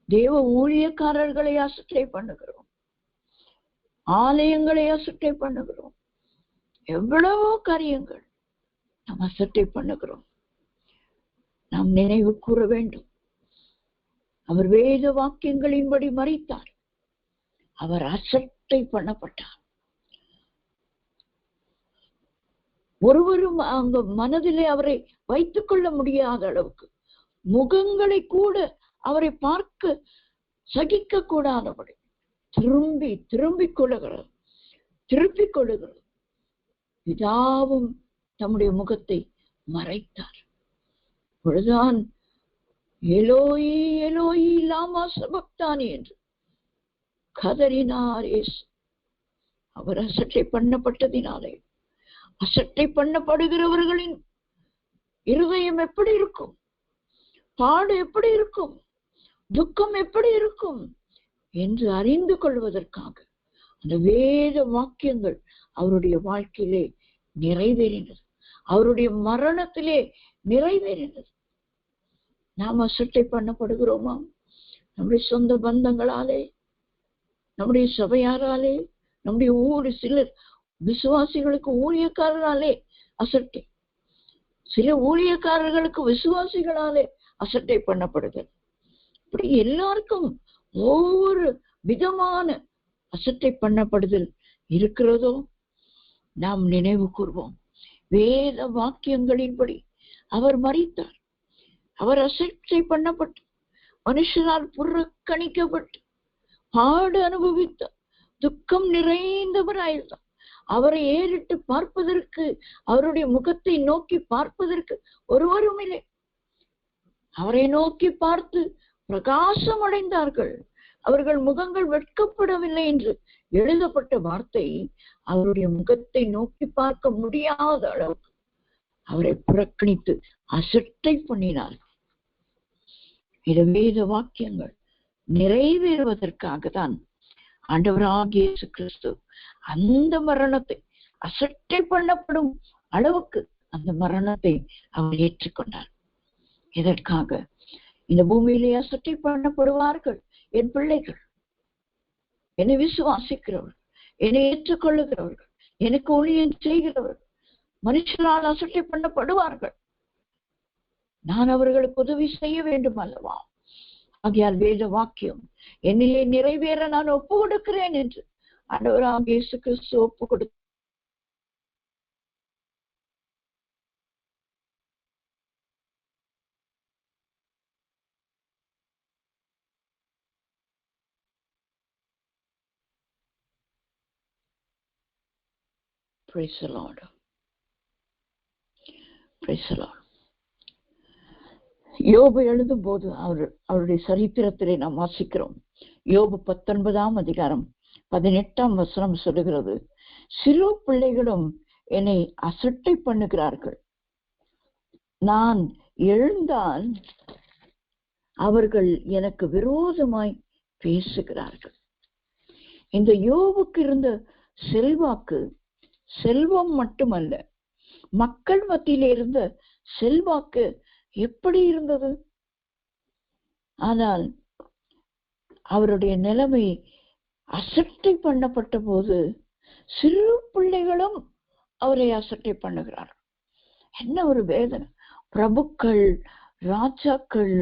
தேவ ஊழியக்காரர்களை அசட்டை பண்ணுகிறோம், ஆலயங்களை அசட்டை பண்ணுகிறோம். எவ்வளவோ காரியங்கள் நாம் அசட்டை பண்ணுகிறோம். நாம் நினைவு கூற வேண்டும், அவர் வேத வாக்கியங்களின்படி மரித்தார், அவர் அசட்டை பண்ணப்பட்டார். ஒருவரும் அங்க மனதிலே அவரை வைத்துக் கொள்ள முடியாத அளவுக்கு, முகங்களை கூட அவரை பார்க்க சகிக்க கூடாதபடி திரும்பிக் கொள்ளுகிறது. பிதாவும் தம்முடைய முகத்தை மறைத்தார். பொழுதுதான் எலோயி எலோயி லாமா சபக்தானி என்று கதறினார் இயேசு. அவர் அசட்டை பண்ணப்பட்டதினாலே, அசட்டை பண்ணப்படுகிறவர்களின் இருதயம் எப்படி இருக்கும், பாடு எப்படி இருக்கும், துக்கம் எப்படி இருக்கும் என்று அறிந்து கொள்வதற்காக அந்த வேத வாக்கியங்கள் அவருடைய வாழ்க்கையிலே நிறைவேறினது, அவருடைய மரணத்திலே நிறைவேறினது. நாம் அசட்டை பண்ணப்படுகிறோமா? நம்முடைய சொந்த பந்தங்களாலே, நம்முடைய சபையாராலே, நம்முடைய சிலர் விசுவாசிகளுக்கு ஊழியக்காரராலே அசட்டை, சில ஊழியக்காரர்களுக்கு விசுவாசிகளாலே அசட்டை பண்ணப்படுகிறது. இப்படி எல்லாருக்கும் ஒவ்வொரு விதமான அசட்டை பண்ணப்படுதல் இருக்கிறதோ நாம் நினைவு கூர்வோம். வேத வாக்கியங்களின்படி அவர் மரித்தார், அவர் அசட்டை பண்ணப்பட்டு மனுஷரால் புறக்கணிக்கப்பட்டு பாடு அனுபவித்தார், துக்கம் நிறைந்தவராயிருந்தார். அவரை ஏறிட்டு பார்ப்பதற்கு, அவருடைய முகத்தை நோக்கி பார்ப்பதற்கு ஒருவரும் இல்லை. அவரை நோக்கி பார்த்து பிரகாசம் அடைந்தார்கள், அவர்கள் முகங்கள் வெட்கப்படவில்லை என்று எழுதப்பட்ட வார்த்தை அவருடைய முகத்தை நோக்கி பார்க்க முடியாத அளவுக்கு அவரை புறக்கணித்து அசட்டை பண்ணினார்கள். இந்த வேத வாக்கியங்கள் நிறைவேறுவதற்காக தான் ஆண்டவராகிய இயேசு கிறிஸ்து அந்த மரணத்தை, அசட்டை பண்ணப்படும் அளவுக்கு அந்த மரணத்தை அவர் ஏற்றுக்கொண்டார். எதற்காக? இந்த பூமியிலே அசட்டை பண்ணப்படுவார்கள் என் பிள்ளைகள், என்னை விசுவாசிக்கிறவர்கள், என்னை ஏற்றுக்கொள்ளுகிறவர்கள், எனக்கு ஊழியம் செய்கிறவர்கள் மனுஷனால் அசட்டை பண்ணப்படுவார்கள். நான் அவர்களுக்கு உதவி செய்ய வேண்டும் அல்லவா? ஆகையால் வேத வாக்கியம் என்னிலே நிறைவேற நான் ஒப்பு கொடுக்கிறேன் என்று ஆண்டவராகிய இயேசு கிறிஸ்து ஒப்பு கொடுத்தார். Praise the Lord. Praise the Lord. யோபு எழுதும் போது அவருடைய சரித்திரத்திலே நாம் வாசிக்கிறோம். யோபு 19ஆம் அதிகாரம் 18ஆம் வசனம் சொல்லுகிறது, சிறு பிள்ளைகளும் என்னை அசட்டை பண்ணுகிறார்கள், நான் எழுந்தால் அவர்கள் எனக்கு விரோதமாய் பேசுகிறார்கள். இந்த யோபுக்கு இருந்த செல்வாக்கு செல்வம் மட்டுமல்ல, மக்கள் மத்தியிலே இருந்த செல்வாக்கு எப்படி இருந்தது? ஆனால் அவருடைய நிலைமை அசட்டை பண்ணப்பட்ட போது சிறு பிள்ளைகளும் அவரை அசட்டை பண்ணுகிறார்கள். என்ன ஒரு வேதனை! பிரபுக்கள், ராஜாக்கள்,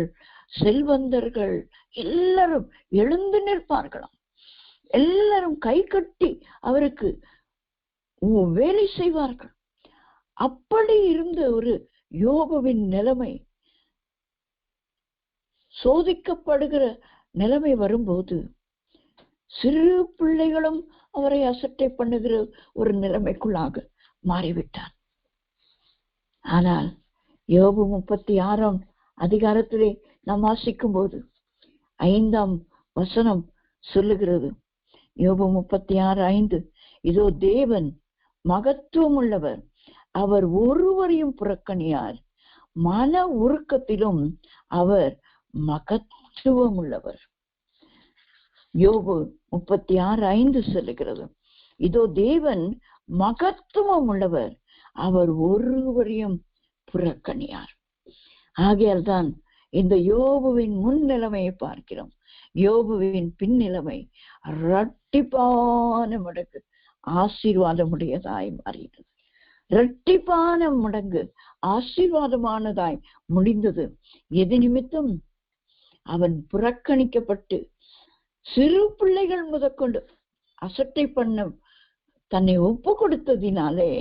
செல்வந்தர்கள் எல்லாரும் எழுந்து நிற்பார்களாம், எல்லாரும் கை கட்டி அவருக்கு வேலை செய்வார்கள். அப்படி இருந்த ஒரு யோபுவின் நிலைமை, சோதிக்கப்படுகிற நிலைமை வரும்போது சிறு பிள்ளைகளும் அவரை அசட்டை பண்ணுகிற ஒரு நிலைமைக்குள்ளாக மாறிவிட்டார். ஆனால் யோபு 36ஆம் அதிகாரத்திலே நாம் வாசிக்கும் போது 5ஆம் வசனம் சொல்லுகிறது, யோபு 36:5, இதோ தேவன் மகத்துவம் உள்ளவர், அவர் ஒருவரையும் புறக்கணியார், மன உருக்கத்திலும் அவர் மகத்துவம் உள்ளவர். யோபு 36:5 சொல்லுகிறது, இதோ தேவன் மகத்துவம் உள்ளவர், அவர் ஒருவரையும் புறக்கணியார். ஆகையால் தான் இந்த யோபுவின் முன்னிலைமையை பார்க்கிறோம். யோபுவின் பின்னிலைமை இரட்டிப்பான மடங்கு ஆசீர்வாதமுடையதாய் மாறினது. இரட்டிப்பான மடங்கு ஆசீர்வாதமானதாய் முடிந்தது. எது நிமித்தம்? அவன் புறக்கணிக்கப்பட்டு சிறு பிள்ளைகள் முதற்கொண்டு அசட்டை பண்ண தன்னை ஒப்பு கொடுத்ததினாலே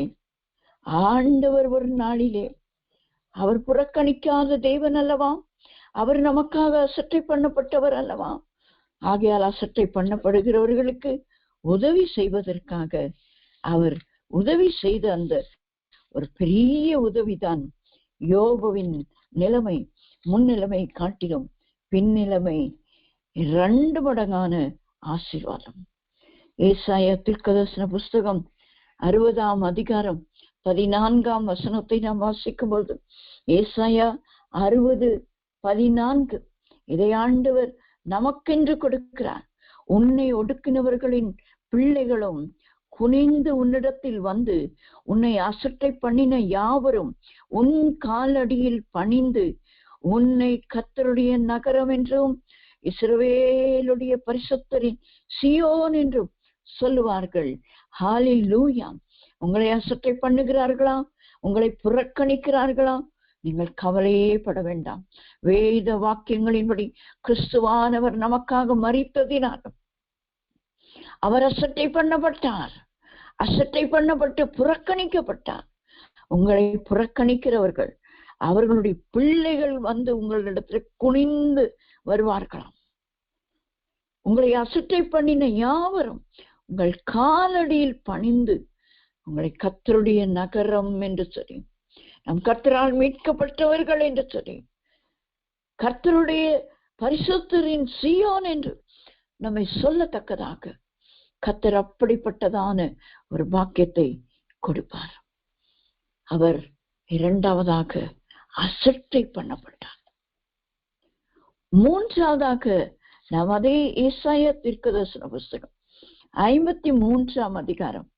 ஆண்டவர் ஒரு நாளிலே, அவர் புறக்கணிக்காத தேவன் அல்லவா, அவர் நமக்காக அசட்டை பண்ணப்பட்டவர் அல்லவா, ஆகையால் அசட்டை பண்ணப்படுகிறவர்களுக்கு உதவி செய்வதற்காக அவர் உதவி செய்த அந்த ஒரு பெரிய உதவிதான் யோபுவின் நிலைமை முன்னிலைமை காட்டிலும் பின்னிலைமை 2 மடங்கான ஆசீர்வாதம். ஏசாயா தீர்க்கதரிசன புஸ்தகம் 60ஆம் அதிகாரம் 14ஆம் வசனத்தை நாம் வாசிக்கும் பொழுது, ஏசாயா 60:14, இதை ஆண்டவர் நமக்கென்று கொடுக்கிறார். உன்னை ஒடுக்கினவர்களின் பிள்ளைகளும் குனிந்து உன்னிடத்தில் வந்து உன்னை அசட்டை பண்ணின யாவரும் உன் காலடியில் பணிந்து உன்னை கர்த்தருடைய நகரம் என்றும் இஸ்ரவேலுடைய பரிசுத்தரின் சீயோன் என்றும் சொல்லுவார்கள். ஹல்லேலூயா. உங்களை அசட்டை பண்ணுகிறார்களா? உங்களை புறக்கணிக்கிறார்களா? நீங்கள் கவலையே பட வேண்டாம். வேத வாக்கியங்களின்படி கிறிஸ்துவானவர் நமக்காக மரித்ததினாலும் அவர் அசட்டை பண்ணப்பட்டார், அசட்டை பண்ணப்பட்டு புறக்கணிக்கப்பட்டார். உங்களை புறக்கணிக்கிறவர்கள், அவர்களுடைய பிள்ளைகள் வந்து உங்களிடத்தில் குனிந்து வருவார்களாம். உங்களை அசட்டை பண்ணின யாவரும் உங்கள் காலடியில் பணிந்து உங்களை கர்த்தருடைய நகரம் என்று சொல்லி, நம் கர்த்தரால் மீட்கப்பட்டவர்கள் என்று சொல்லி, கர்த்தருடைய பரிசுத்தரின் சீயோன் என்று நம்மை சொல்லத்தக்கதாக கர்த்தர் அப்படிப்பட்டதான ஒரு பாக்கியத்தை கொடுப்பார். அவர் இரண்டாவதாக அசட்டை பண்ணப்பட்டார். மூன்றாவதாக நாம் அதே ஏசாயா தீர்க்கதரிசன புஸ்தகம் 53ஆம் அதிகாரம்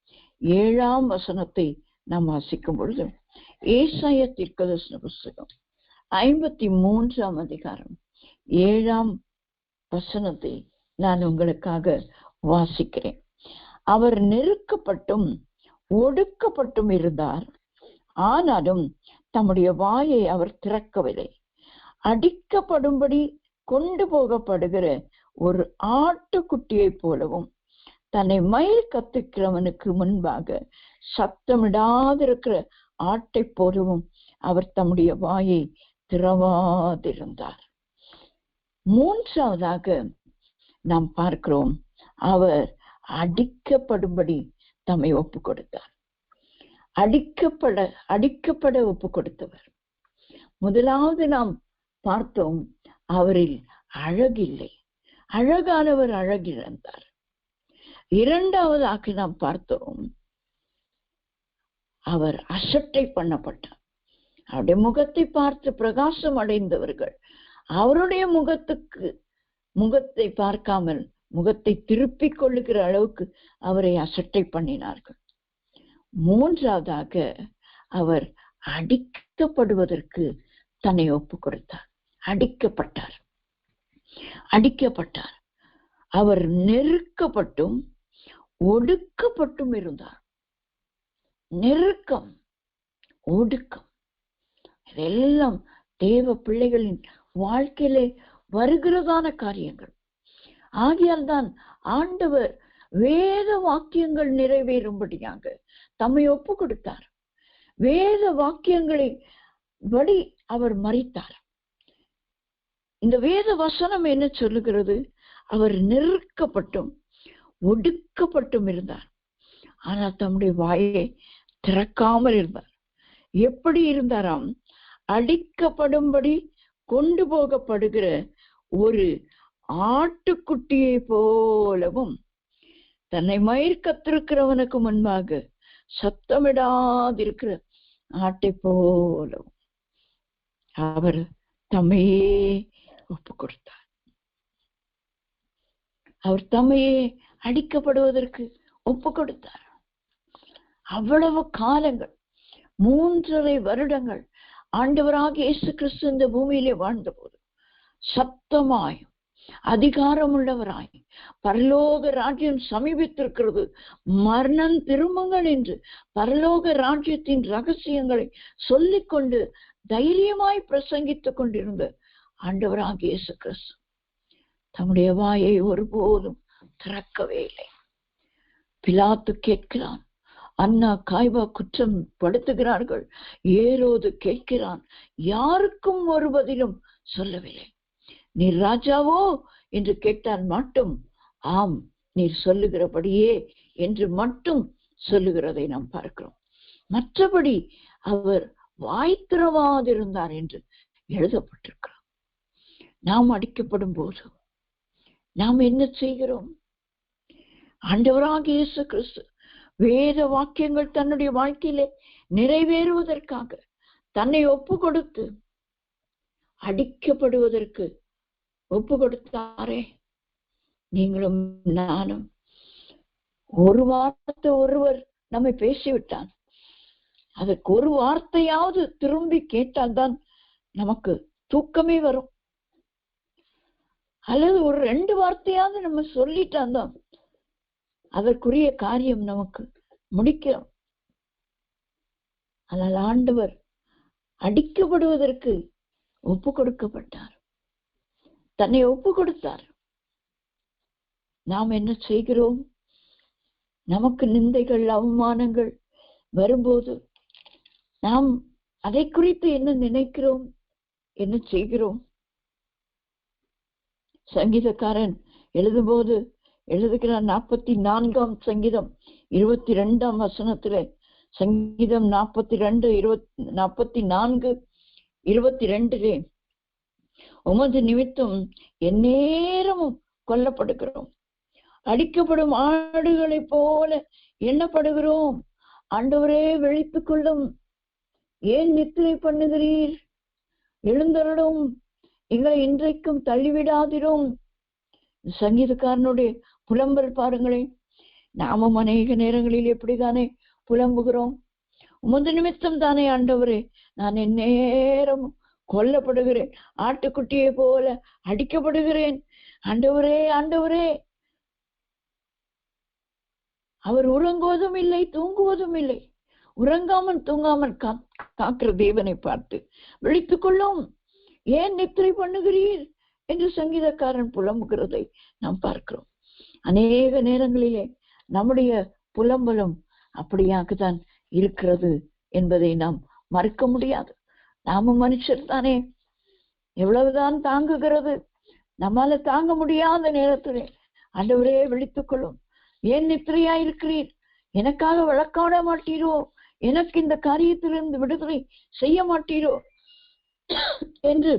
7ஆம் வசனத்தை நாம் வாசிக்கும் பொழுது, ஏசாயா தீர்க்கதரிசன புஸ்தகம் 53ஆம் அதிகாரம் 7ஆம் வசனத்தை நான் உங்களுக்காக வாசிக்கிறேன். அவர் நெருக்கப்பட்டும் ஒடுக்கப்பட்டும் இருந்தார், ஆனாலும் தம்முடைய வாயை அவர் திறக்கவில்லை. அடிக்கப்படும்படி கொண்டு போகப்படுகிற ஒரு ஆட்டுக்குட்டியை போலவும் தன்னை மயில் கத்துக்கிறவனுக்கு முன்பாக சத்தமிடாதிருக்கிற ஆட்டை போலவும் அவர் தம்முடைய வாயை திறவாதிருந்தார். மூன்றாவதாக நாம் பார்க்கிறோம், அவர் அடிக்கப்படும்படி தம்மை ஒப்பு கொடுத்தார். அடிக்கப்பட ஒப்பு கொடுத்தவர். முதலாவது நாம் பார்த்தோம், அவரில் அழகில்லை, அழகானவர் அழகிழந்தார். இரண்டாவதாக நாம் பார்த்தோம், அவர் அசட்டை பண்ணப்பட்டார். அவருடைய முகத்தை பார்த்து பிரகாசம் அடைந்தவர்கள் அவருடைய முகத்தை பார்க்காமல் முகத்தை திருப்பிக் கொள்ளுகிற அளவுக்கு அவரை அசட்டை பண்ணினார்கள். மூன்றாவதாக அவர் அடிக்கப்படுவதற்கு தன்னை ஒப்பு கொடுத்தார். அடிக்கப்பட்டார். அவர் நெருக்கப்பட்டும் ஒடுக்கப்பட்டும் இருந்தார். நெருக்கம், ஒடுக்கம், இதெல்லாம் தேவ பிள்ளைகளின் வாழ்க்கையிலே வருகிறதான காரியங்கள். ஆகையால் தான் ஆண்டவர் வேத வாக்கியங்கள் நிறைவேறும்படியாக தம்மை ஒப்பு கொடுத்தார். வேத வாக்கியங்களை படி அவர் மரித்தார். இந்த வேத வசனம் என்ன சொல்லுகிறது? அவர் நெருக்கப்பட்டும் ஒடுக்கப்பட்டும் இருந்தார், ஆனால் தம்முடைய வாயை திறக்காமல் இருந்தார். எப்படி இருந்தாராம்? அடிக்கப்படும்படி கொண்டு போகப்படுகிற ஒரு ஆட்டுக்குட்டியை போலவும் தன்னை மயிர் கத்திருக்கிறவனுக்கு முன்பாக சத்தமிடாதிருக்கிற ஆட்டை போலவும் அவர் தம்மையே ஒப்பு கொடுத்தார். அவர் தம்மையே அடிக்கப்படுவதற்கு ஒப்பு கொடுத்தார். அவ்வளவு காலங்கள், 3.5 வருடங்கள் ஆண்டவராகிய இயேசு கிறிஸ்து இந்த பூமியிலே வாழ்ந்த போது சத்தமாய் அதிகாரமுள்ளவராய் பரலோக ராஜ்யம் சமீபித்திருக்கிறது, மரணம் திரும்புங்கள் என்று பரலோக ராஜ்யத்தின் ரகசியங்களை சொல்லிக்கொண்டு தைரியமாய் பிரசங்கித்துக் கொண்டிருந்த ஆண்டவராகிய இயேசு கிறிஸ்து தம்முடைய வாயை ஒருபோதும் திறக்கவே இல்லை. பிலாத்து கேட்கிறான், அன்னா காய்பா குற்றம் படுத்துகிறார்கள், ஏரோது கேட்கிறான், யாருக்கும் ஒரு பதிலும் சொல்லவில்லை. நீர் ராஜாவோ என்று கேட்டால் மட்டும் ஆம் நீர் சொல்லுகிறபடியே என்று மட்டும் சொல்லுகிறதை நாம் பார்க்கிறோம். மற்றபடி அவர் வாய் திறவாதிருந்தார் என்று எழுதப்பட்டிருக்கிறோம். நாம் அடிக்கப்படும் போது நாம் என்ன செய்கிறோம்? ஆண்டவராகிய இயேசு கிறிஸ்து வேத வாக்கியங்கள் தன்னுடைய வாழ்க்கையிலே நிறைவேறுவதற்காக தன்னை ஒப்பு கொடுத்து அடிக்கப்படுவதற்கு ஒப்பு கொடுத்தாரே. நீங்களும் நானும் ஒரு வார்த்தை ஒருவர் நம்மை பேசிவிட்டான், அதற்கு ஒரு வார்த்தையாவது திரும்பி கேட்டால்தான் நமக்கு தூக்கமே வரும். அல்லது ஒரு 2 வார்த்தையாவது நம்ம சொல்லிட்டால்தான் அதற்குரிய காரியம் நமக்கு முடிக்கிறோம். ஆனால் ஆண்டவர் அடிக்கப்படுவதற்கு ஒப்பு கொடுக்கப்பட்டார், தன்னை ஒப்பு கொடுத்தார். நாம் என்ன செய்கிறோம்? நமக்கு நிந்தைகள் அவமானங்கள் வரும்போது நாம் அதை குறித்து என்ன நினைக்கிறோம், என்ன செய்கிறோம்? சங்கீதக்காரன் எழுதும்போது எழுதுகிறார், 44ஆம் சங்கீதம் 22ஆம் வசனத்திலே, சங்கீதம் 44:22 உமது நிமித்தம் எந்நேரமும் கொல்லப்படுகிறோம், அடிக்கப்படும் ஆடுகளை போல எண்ணப்படுகிறோம். ஆண்டவரே விழித்துக் கொள்ளும், ஏன் நித்திரை பண்ணுகிறீர்? எழுந்தருளும், எங்களை இன்றைக்கும் தள்ளிவிடாதிரும். சங்கீதக்காரனுடைய புலம்பல் பாருங்களேன். நாமும் அநேக நேரங்களில் எப்படிதானே புலம்புகிறோம்? உமது நிமித்தம் தானே ஆண்டவரே நான் எந்நேரம் கொல்லப்படுகிறேன், ஆட்டுக்குட்டியை போல அடிக்கப்படுகிறேன். ஆண்டவரே ஆண்டவரே. அவர் உறங்குவதும் இல்லை, தூங்குவதும் இல்லை. உறங்காமல் தூங்காமல் காக்கிற தேவனை பார்த்து விழித்துக் கொள்ளும், ஏன் நித்திரை பண்ணுகிறீர் என்று சங்கீதக்காரன் புலம்புகிறதை நாம் பார்க்கிறோம். அநேக நேரங்களிலே நம்முடைய புலம்பலும் அப்படியாகத்தான் இருக்கிறது என்பதை நாம் மறுக்க முடியாது. நாமும் மனுஷர் தானே, எவ்வளவுதான் தாங்குகிறது. நம்மால தாங்க முடியாத நேரத்திலே ஆண்டவரே விழித்துக் கொள்ளும், ஏன் நித்திரையா இருக்கிறீர்? எனக்காக வழக்காட மாட்டீரோ? எனக்கு இந்த காரியத்திலிருந்து விடுதலை செய்ய மாட்டீரோ என்று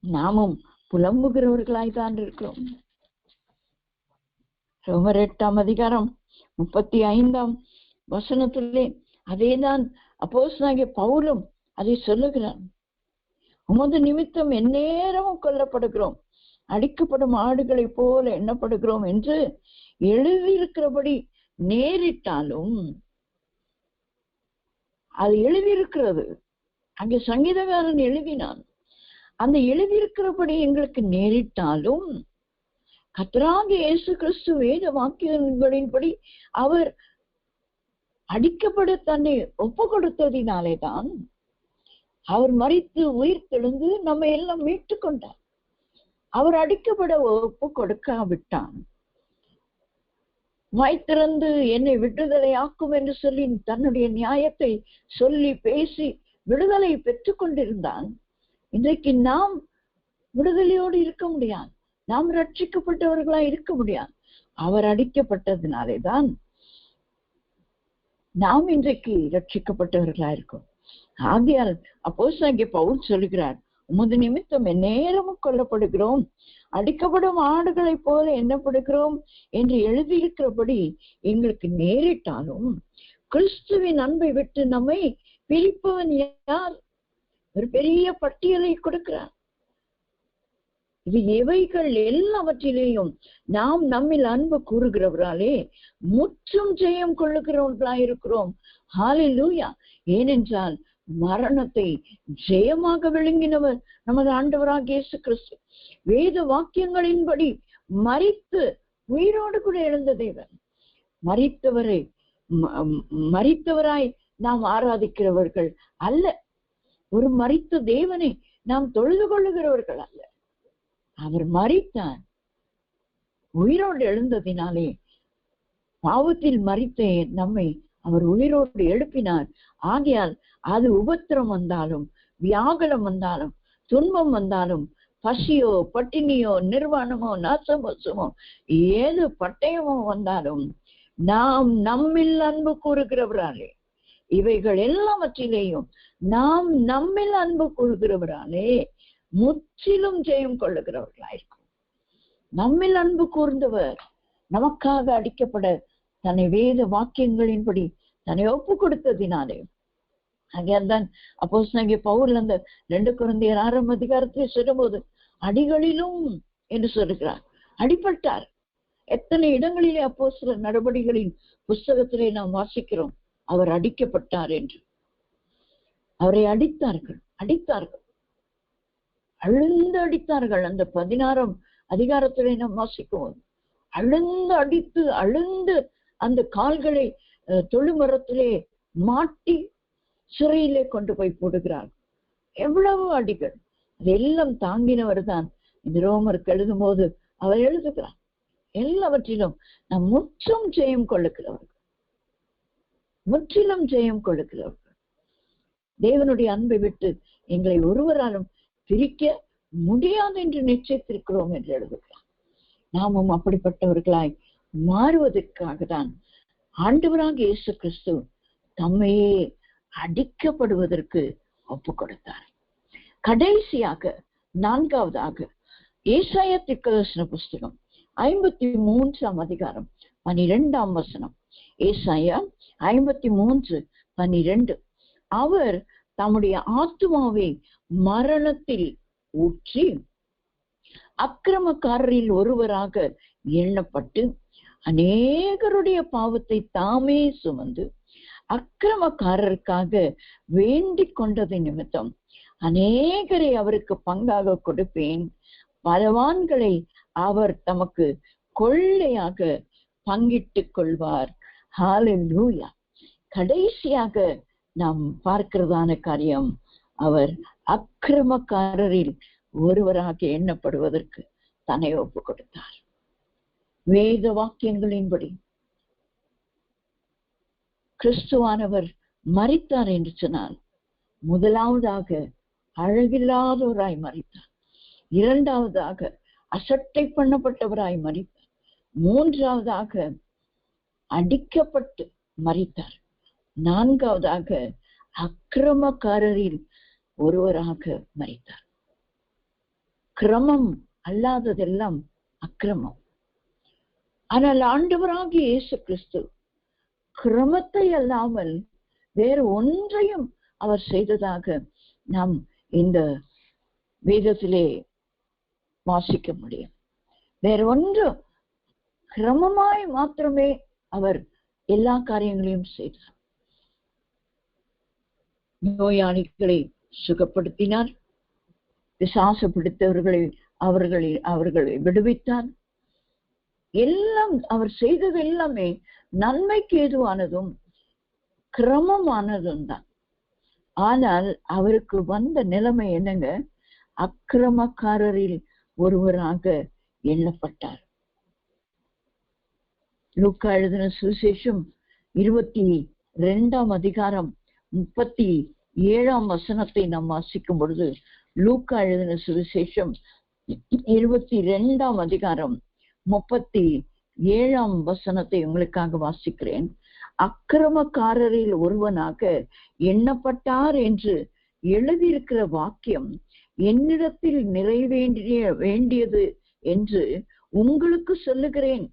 நாமும் புலம்புகிறவர்களாய்தான் இருக்கிறோம். ரோமர் 8ஆம் அதிகாரம் 35ஆம் வசனத்திலே அதேதான் அப்போஸ்தலனாகிய பவுலும் அதை சொல்லுகிறான். உமது நிமித்தம் எந்நேரமும் கொல்லப்படுகிறோம், அடிக்கப்படும் ஆடுகளை போல எண்ணப்படுகிறோம் என்று எழுதியிருக்கிறபடி நேரிட்டாலும், அது எழுதியிருக்கிறது, அங்கே சங்கீதக்காரன் எழுதினான், அந்த எழுதியிருக்கிறபடி எங்களுக்கு நேரிட்டாலும் கர்த்தராகிய இயேசு கிறிஸ்து வேத வாக்கியங்களின்படி அவர் அடிக்கப்பட தன்னை ஒப்பு கொடுத்ததினாலேதான் அவர் மரித்து உயிர் தெழுந்து நம்ம எல்லாம் மீட்டு கொண்டார். அவர் அடிக்கப்பட ஒப்பு கொடுக்காவிட்டான், வாய் திறந்து என்னை விடுதலை ஆக்கும் என்று சொல்லி தன்னுடைய நியாயத்தை சொல்லி பேசி விடுதலை பெற்றுக் கொண்டிருந்தான். இன்றைக்கு நாம் விடுதலையோடு இருக்க முடியாது, நாம் ரட்சிக்கப்பட்டவர்களா இருக்க முடியாது. அவர் அடிக்கப்பட்டதினாலேதான் நாம் இன்றைக்கு ரட்சிக்கப்பட்டவர்களா இருக்கோம். ஆகையால் அப்போஸ்தலனாகிய பவுல் சொல்லுகிறார், உமது நிமித்தம் எந்நேரமும் கொல்லப்படுகிறோம், அடிக்கப்படும் ஆடுகளை போல எண்ணப்படுகிறோம் என்று எழுதியிருக்கிறபடி எங்களுக்கு நேரிட்டாலும் கிறிஸ்துவின் அன்பை விட்டு நம்மை பிரிப்பவன் யார்? ஒரு பெரிய பட்டியலை கொடுக்கிறார். இது எவைகள் எல்லாவற்றிலேயும் நாம் நம்மில் அன்பு கூறுகிறவராலே முற்றும் ஜெயம் கொள்ளுகிறவர்களாயிருக்கிறோம். ஹல்லேலூயா. ஏனென்றால் மரணத்தை ஜெயமாக விழுங்கினவர் நமது ஆண்டவராகிய இயேசு கிறிஸ்து. வேத வாக்கியங்களின்படி மரித்து உயிரோடு கூட எழுந்த தேவன். மரித்தவராய் நாம் ஆராதிக்கிறவர்கள் அல்ல. ஒரு மரித்த தேவனை நாம் தொழுது கொள்ளுகிறவர்கள் அல்ல. அவர் மரித்தார், உயிரோடு எழுந்ததினாலே பாவத்தில் மரித்த நம்மை அவர் உயிரோடு எழுப்பினார். ஆகையால் அது உபத்திரம் வந்தாலும், வியாகுலம் வந்தாலும், துன்பம் வந்தாலும், பசியோ பட்டினியோ நிர்வாணமோ நாசமோசமோ ஏது பட்டயமோ வந்தாலும் நாம் நம்மில் அன்பு கூறுகிறவராலே, இவைகள் எல்லாவற்றிலேயும் நாம் நம்மில் அன்பு கூறுகிறவராலே முற்றிலும் ஜெயம் கொள்ளுகிறவர்களாயிருக்கும். நம்மில் அன்பு கூர்ந்தவர் நமக்காக அடிக்கப்பட தன்னை வேத வாக்கியங்களின்படி தன்னை ஒப்பு கொடுத்ததினாலே. அங்கேதான் அப்போஸ்தலனாகிய பவுல் அந்த 2 கொரிந்தியர் 6ஆம் அதிகாரத்தை சொல்லும்போது அடிகளிலும் என்று சொல்லுகிறார். அடிபட்டார். எத்தனை இடங்களிலே அப்போஸ்தலர் நடபடிகளின் புஸ்தகத்திலே நாம் வாசிக்கிறோம் அவர் அடிக்கப்பட்டார் என்று. அவரை அடித்தார்கள், அழுந்து அடித்தார்கள். அந்த 16ஆம் அதிகாரத்திலே நாம் வாசிக்குவோம். அழுந்து அந்த கால்களை தொழுமரத்திலே மாட்டி சிறையிலே கொண்டு போய் போடுகிறார். எவ்வளவு அடிகள்! அதெல்லாம் தாங்கினவர் தான் இந்த ரோமருக்கு எழுதும் போது அவர் எழுதுகிறார். எல்லாவற்றிலும் நாம் முற்றும் ஜெயம் கொள்ளுகிறவர்கள், முற்றிலும் ஜெயம் கொள்ளுகிறவர்கள். தேவனுடைய அன்பை விட்டு எங்களை ஒருவராலும் பிரிக்க முடியாது என்று நிச்சயித்திருக்கிறோம் என்று எழுதுகிறார். நாமும் அப்படிப்பட்டவர்களாய் மாறுவதற்காக தான் ஆண்டவராகிய இயேசு கிறிஸ்து தம்மையே அடிக்கப்படுவதற்கு ஒப்பு கொடுத்தார். கடைசியாக 4வதாக ஏசாயா தீர்க்கதரிசன புஸ்தகம் 53ஆம் அதிகாரம் 12ஆம் வசனம். ஏசாயா 53:12. அவர் தம்முடைய ஆத்துமாவை மரணத்தில் ஊற்றி அக்கிரமக்காரரில் ஒருவராக எண்ணப்பட்டு அநேகருடைய பாவத்தை தாமே சுமந்து அக்கிரமக்காரருக்காக வேண்டிக் கொண்டது நிமித்தம் அநேகரை அவருக்கு பங்காக கொடுப்பேன், பலவான்களை அவர் தமக்கு கொள்ளையாக பங்கிட்டுக் கொள்வார். ஹல்லேலூயா. கடைசியாக நாம் பார்க்கிறதான காரியம், அவர் அக்கிரமக்காரரில் ஒருவராக எண்ணப்படுவதற்கு தன்னை ஒப்பு கொடுத்தார். வேத வாக்கியங்களின்படி கிறிஸ்துவானவர் மரித்தார் என்று சொன்னால், முதலாவதாக அழகில்லாதவராய் மரித்தார், 2வதாக அசட்டை பண்ணப்பட்டவராய் மரித்தார், 3வதாக அடிக்கப்பட்டு மரித்தார், 4வதாக அக்கிரமக்காரரில் ஒருவராக மரித்தார். கிரமம் அல்லாததெல்லாம் அக்கிரமம். ஆனால் ஆண்டவராகிய இயேசு கிறிஸ்து கிரமத்தை அல்லாமல் வேறு ஒன்றையும் அவர் செய்ததாக நாம் இந்த வேதத்திலே வாசிக்க முடியும். வேறு ஒன்று, கிரமமாய் மாத்திரமே அவர் எல்லா காரியங்களையும் செய்தார். நோயாளிகளை சுகப்படுத்தினார், பிசாசு பிடித்தவர்களை அவர்களை விடுவித்தார். எல்லாம் அவர் செய்தது எல்லாமே நன்மைக்கு ஏதுவானதும் கிரமமானதும் தான். ஆனால் அவருக்கு வந்த நிலைமை என்னங்க? அக்கிரமக்காரரில் ஒருவராக எண்ணப்பட்டார். லூக்கா எழுதின சுவிசேஷம் 22ஆம் அதிகாரம் 37ஆம் வசனத்தை நாம் வாசிக்கும் பொழுது, லூக்கா எழுதின சுவிசேஷம் 22ஆம் அதிகாரம் 37ஆம் வசனத்தை உங்களுக்காக வாசிக்கிறேன். அக்கிரமக்காரரில் ஒருவனாக எண்ணப்பட்டார் என்று எழுதியிருக்கிற வாக்கியம் என்னிடத்தில் வேண்டியது என்று உங்களுக்கு சொல்லுகிறேன்.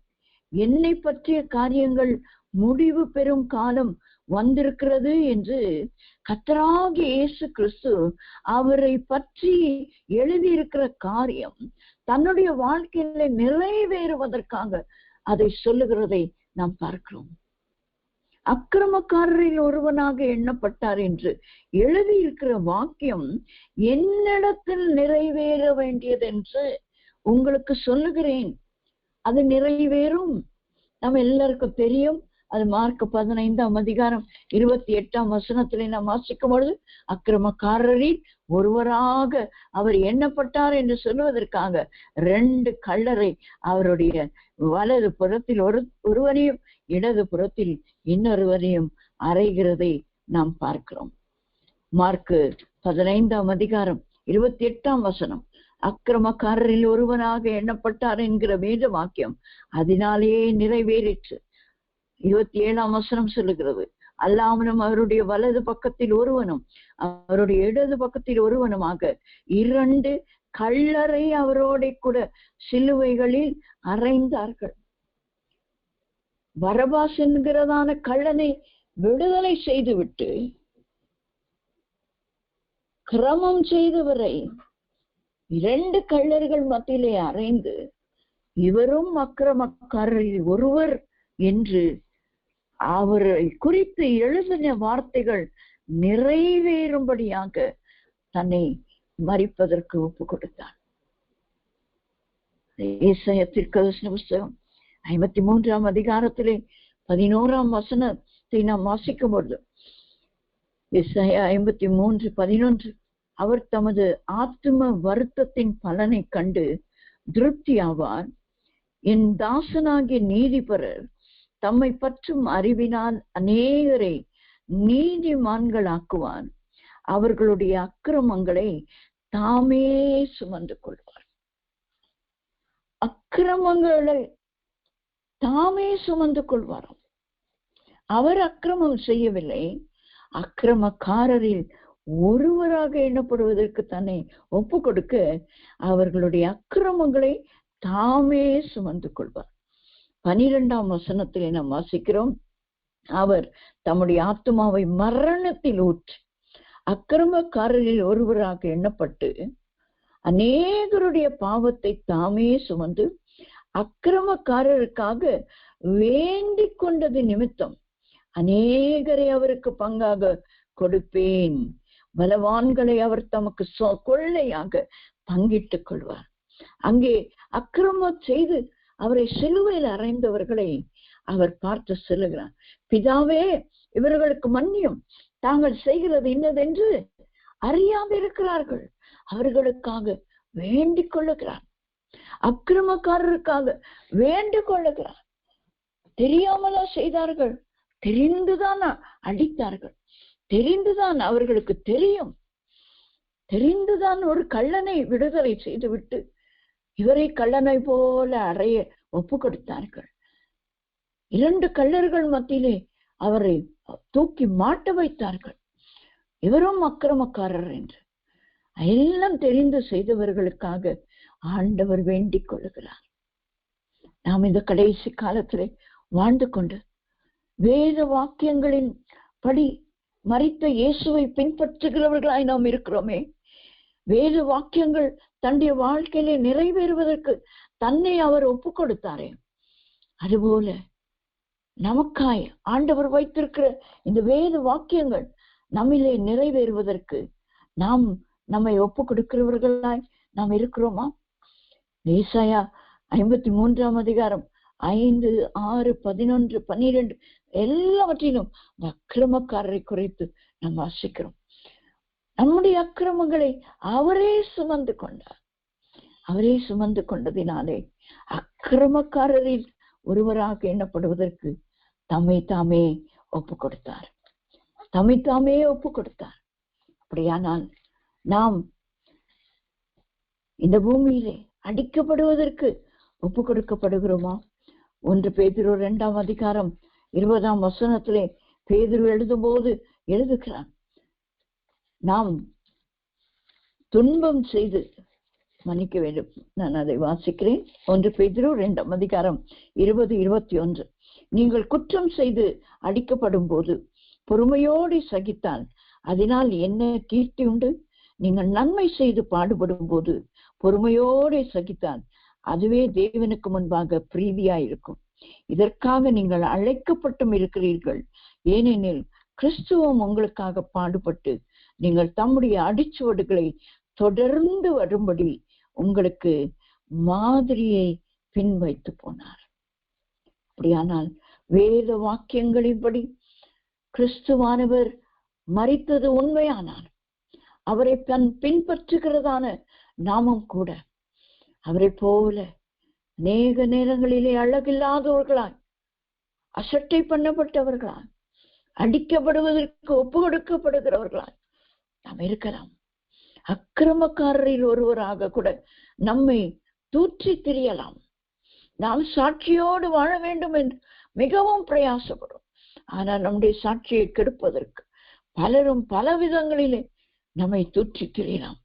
என்னை பற்றிய காரியங்கள் முடிவு பெறும் காலம் வந்திருக்கிறது என்று கர்த்தராகிய இயேசு கிறிஸ்து அவரை பற்றி எழுதியிருக்கிற காரியம் தன்னுடைய வாழ்க்கையில நிறைவேறுவதற்காக அதை சொல்லுகிறதை நாம் பார்க்கிறோம். அக்கிரமக்காரரில் ஒருவனாக எண்ணப்பட்டார் என்று எழுதியிருக்கிற வாக்கியம் என்னிடத்தில் நிறைவேற வேண்டியது என்று உங்களுக்கு சொல்லுகிறேன். அது நிறைவேறும். நம்ம எல்லாருக்கும் தெரியும். அது மார்க் 15:28 நாம் வாசிக்கும் பொழுது, அக்கிரமக்காரரில் ஒருவராக அவர் எண்ணப்பட்டார் என்று சொல்லுவதற்காக 2 கள்ளரை அவருடைய வலது புறத்தில் ஒருவரையும் இடது புறத்தில் இன்னொருவரையும் அறைகிறதை நாம் பார்க்கிறோம். மார்க் 15:28 அக்கிரமக்காரரில் ஒருவனாக எண்ணப்பட்டார் என்கிற வேத வாக்கியம் அதனாலேயே நிறைவேறிற்று. 27 சொல்லுகிறது, அல்லாமலும் அவருடைய வலது பக்கத்தில் ஒருவனும் அவருடைய இடது பக்கத்தில் ஒருவனுமாக 2 கள்ளரை அவரோட கூட சிலுவைகளில் அறைந்தார்கள். பரபாஸ் என்கிறதான கள்ளனை விடுதலை செய்துவிட்டு கிரமம் செய்தவரை 2 கள்ளர்கள் மத்தியிலே அறைந்து, இவரும் அக்கிரமக்காரரில் ஒருவர் என்று அவரை குறித்து எழுதின வார்த்தைகள் நிறைவேறும்படியாக தன்னை மரிப்பதற்கு ஒப்பு கொடுத்தான். ஏசாயா தீர்க்கதரிசன புஸ்தகம் 53 11 நாம் வாசிக்கும் பொழுது, ஏசாயா 53:11, அவர் தமது ஆத்தும வருத்தத்தின் பலனை கண்டு திருப்தி ஆவார். என் தாசனாகிய நீதிபரர் தம்மை பற்றும் அறிவினால் அநேகரை நீதிமான்களாக்குவார். அவர்களுடைய அக்கிரமங்களை தாமே சுமந்து கொள்வார். அக்கிரமங்களை தாமே சுமந்து கொள்வார். அவர் அக்கிரமம் செய்யவில்லை. அக்கிரமக்காரரில் ஒருவராக எண்ணப்படுவதற்கு தன்னை ஒப்பு கொடுக்க அவர்களுடைய அக்கிரமங்களை தாமே சுமந்து கொள்வார். 12 நாம் வாசிக்கிறோம், அவர் தம்முடைய ஆத்துமாவை மரணத்தில் ஊற்றி அக்கிரமக்காரரில் ஒருவராக எண்ணப்பட்டு அநேகருடைய பாவத்தை தாமே சுமந்து அக்கிரமக்காரருக்காக வேண்டிக் கொண்டது நிமித்தம் அநேகரை அவருக்கு பங்காக கொடுப்பேன். பலவான்களை அவர் தமக்கு கொள்ளையாக பங்கிட்டுக் கொள்வார். அங்கே அக்கிரமம் செய்து அவரை சிலுவையில் அறைந்தவர்களை அவர் பார்த்து சொல்லுகிறார், பிதாவே இவர்களுக்கு மன்னியும், தாங்கள் செய்கிறது இன்னதென்று அறியாதிருக்கிறார்கள். அவர்களுக்காக வேண்டிக் கொள்ளுகிறார். அக்கிரமக்காரருக்காக வேண்டிக் கொள்ளுகிறார். தெரியாமலா செய்தார்கள், தெரிந்துதான் அடித்தார்கள், தெரிந்துதான் அவர்களுக்கு தெரியும், தெரிந்துதான் ஒரு கள்ளனை விடுதலை செய்துவிட்டு இவரை கள்ளனை போல அறைய ஒப்பு கொடுத்தார்கள். 2 கள்ளர்கள் மத்தியிலே அவரை தூக்கி மாட்ட வைத்தார்கள். இவரும் அக்கிரமக்காரர் என்று எல்லாம் தெரிந்து செய்தவர்களுக்காக ஆண்டவர் வேண்டிக் கொள்ளுகிறார். நாம் இந்த கடைசி காலத்திலே வாழ்ந்து கொண்டு வேத வாக்கியங்களின் படி மரித்த இயேசுவை பின்பற்றுகிறவர்களாய் நாம் இருக்கிறோமே. வேத வாக்கியங்கள் தன்னுடைய வாழ்க்கையிலே நிறைவேறுவதற்கு தன்னை அவர் ஒப்பு கொடுத்தாரே, அதுபோல நமக்காய் ஆண்டவர் வைத்திருக்கிற இந்த வேத வாக்கியங்கள் நம்மிலே நிறைவேறுவதற்கு நாம் நம்மை ஒப்பு கொடுக்கிறவர்களாய் நாம் இருக்கிறோமா? ஏசாயா 53 5, 6, 11, 12 எல்லாவற்றிலும் இந்த அக்கிரமக்காரரை குறித்து நாம் வாசிக்கிறோம். நம்முடைய அக்கிரமங்களை அவரே சுமந்து கொண்டார். அவரே சுமந்து கொண்டதினாலே அக்கிரமக்காரரில் ஒருவராக எண்ணப்படுவதற்கு தம்மை தாமே ஒப்பு கொடுத்தார். தம்மை தாமே ஒப்பு கொடுத்தார். அப்படியானால் நாம் இந்த பூமியிலே அடிக்கப்படுவதற்கு ஒப்பு கொடுக்கப்படுகிறோமா? 1 பேதுரு 2:20 பேதுரு எழுதும் போது எழுதுகிறான், நாம் துன்பம் செய்து மன்னிக்க வேண்டும். நான் அதை வாசிக்கிறேன். 1 பேதுரு 2:20-21, நீங்கள் குற்றம் செய்து அடிக்கப்படும் போது பொறுமையோடு சகித்தால் அதனால் என்ன கீர்த்தி உண்டு? நீங்கள் நன்மை செய்து பாடுபடும் போது பொறுமையோடு சகித்தால் அதுவே தேவனுக்கு முன்பாக பிரீதியாயிருக்கும். இதற்காக நீங்கள் அழைக்கப்பட்டும் இருக்கிறீர்கள். ஏனெனில் கிறிஸ்துவும் உங்களுக்காக பாடுபட்டு நீங்கள் தம்முடைய அடிச்சுவடுகளை தொடர்ந்து வரும்படி உங்களுக்கு மாதிரியை பின்வைத்து போனார். அப்படியானால் வேத வாக்கியங்களின்படி கிறிஸ்துவானவர் மரித்தது உண்மையானார், அவரை தன் பின்பற்றுகிறதான நாமும் கூட அவரை போல அநேக நேரங்களிலே அழகில்லாதவர்களாய், அசட்டை பண்ணப்பட்டவர்களாய், அடிக்கப்படுவதற்கு ஒப்பு கொடுக்கப்படுகிறவர்களாய் நாம் இருக்கலாம். அக்கிரமக்காரரில் ஒருவராக கூட நம்மை தூற்றி திரியலாம். நாம் சாட்சியோடு வாழ வேண்டும் என்று மிகவும் பிரயாசப்படும். ஆனால் நம்முடைய சாட்சியை கெடுப்பதற்கு பலரும் பல விதங்களிலே நம்மை தூற்றி திரியலாம்.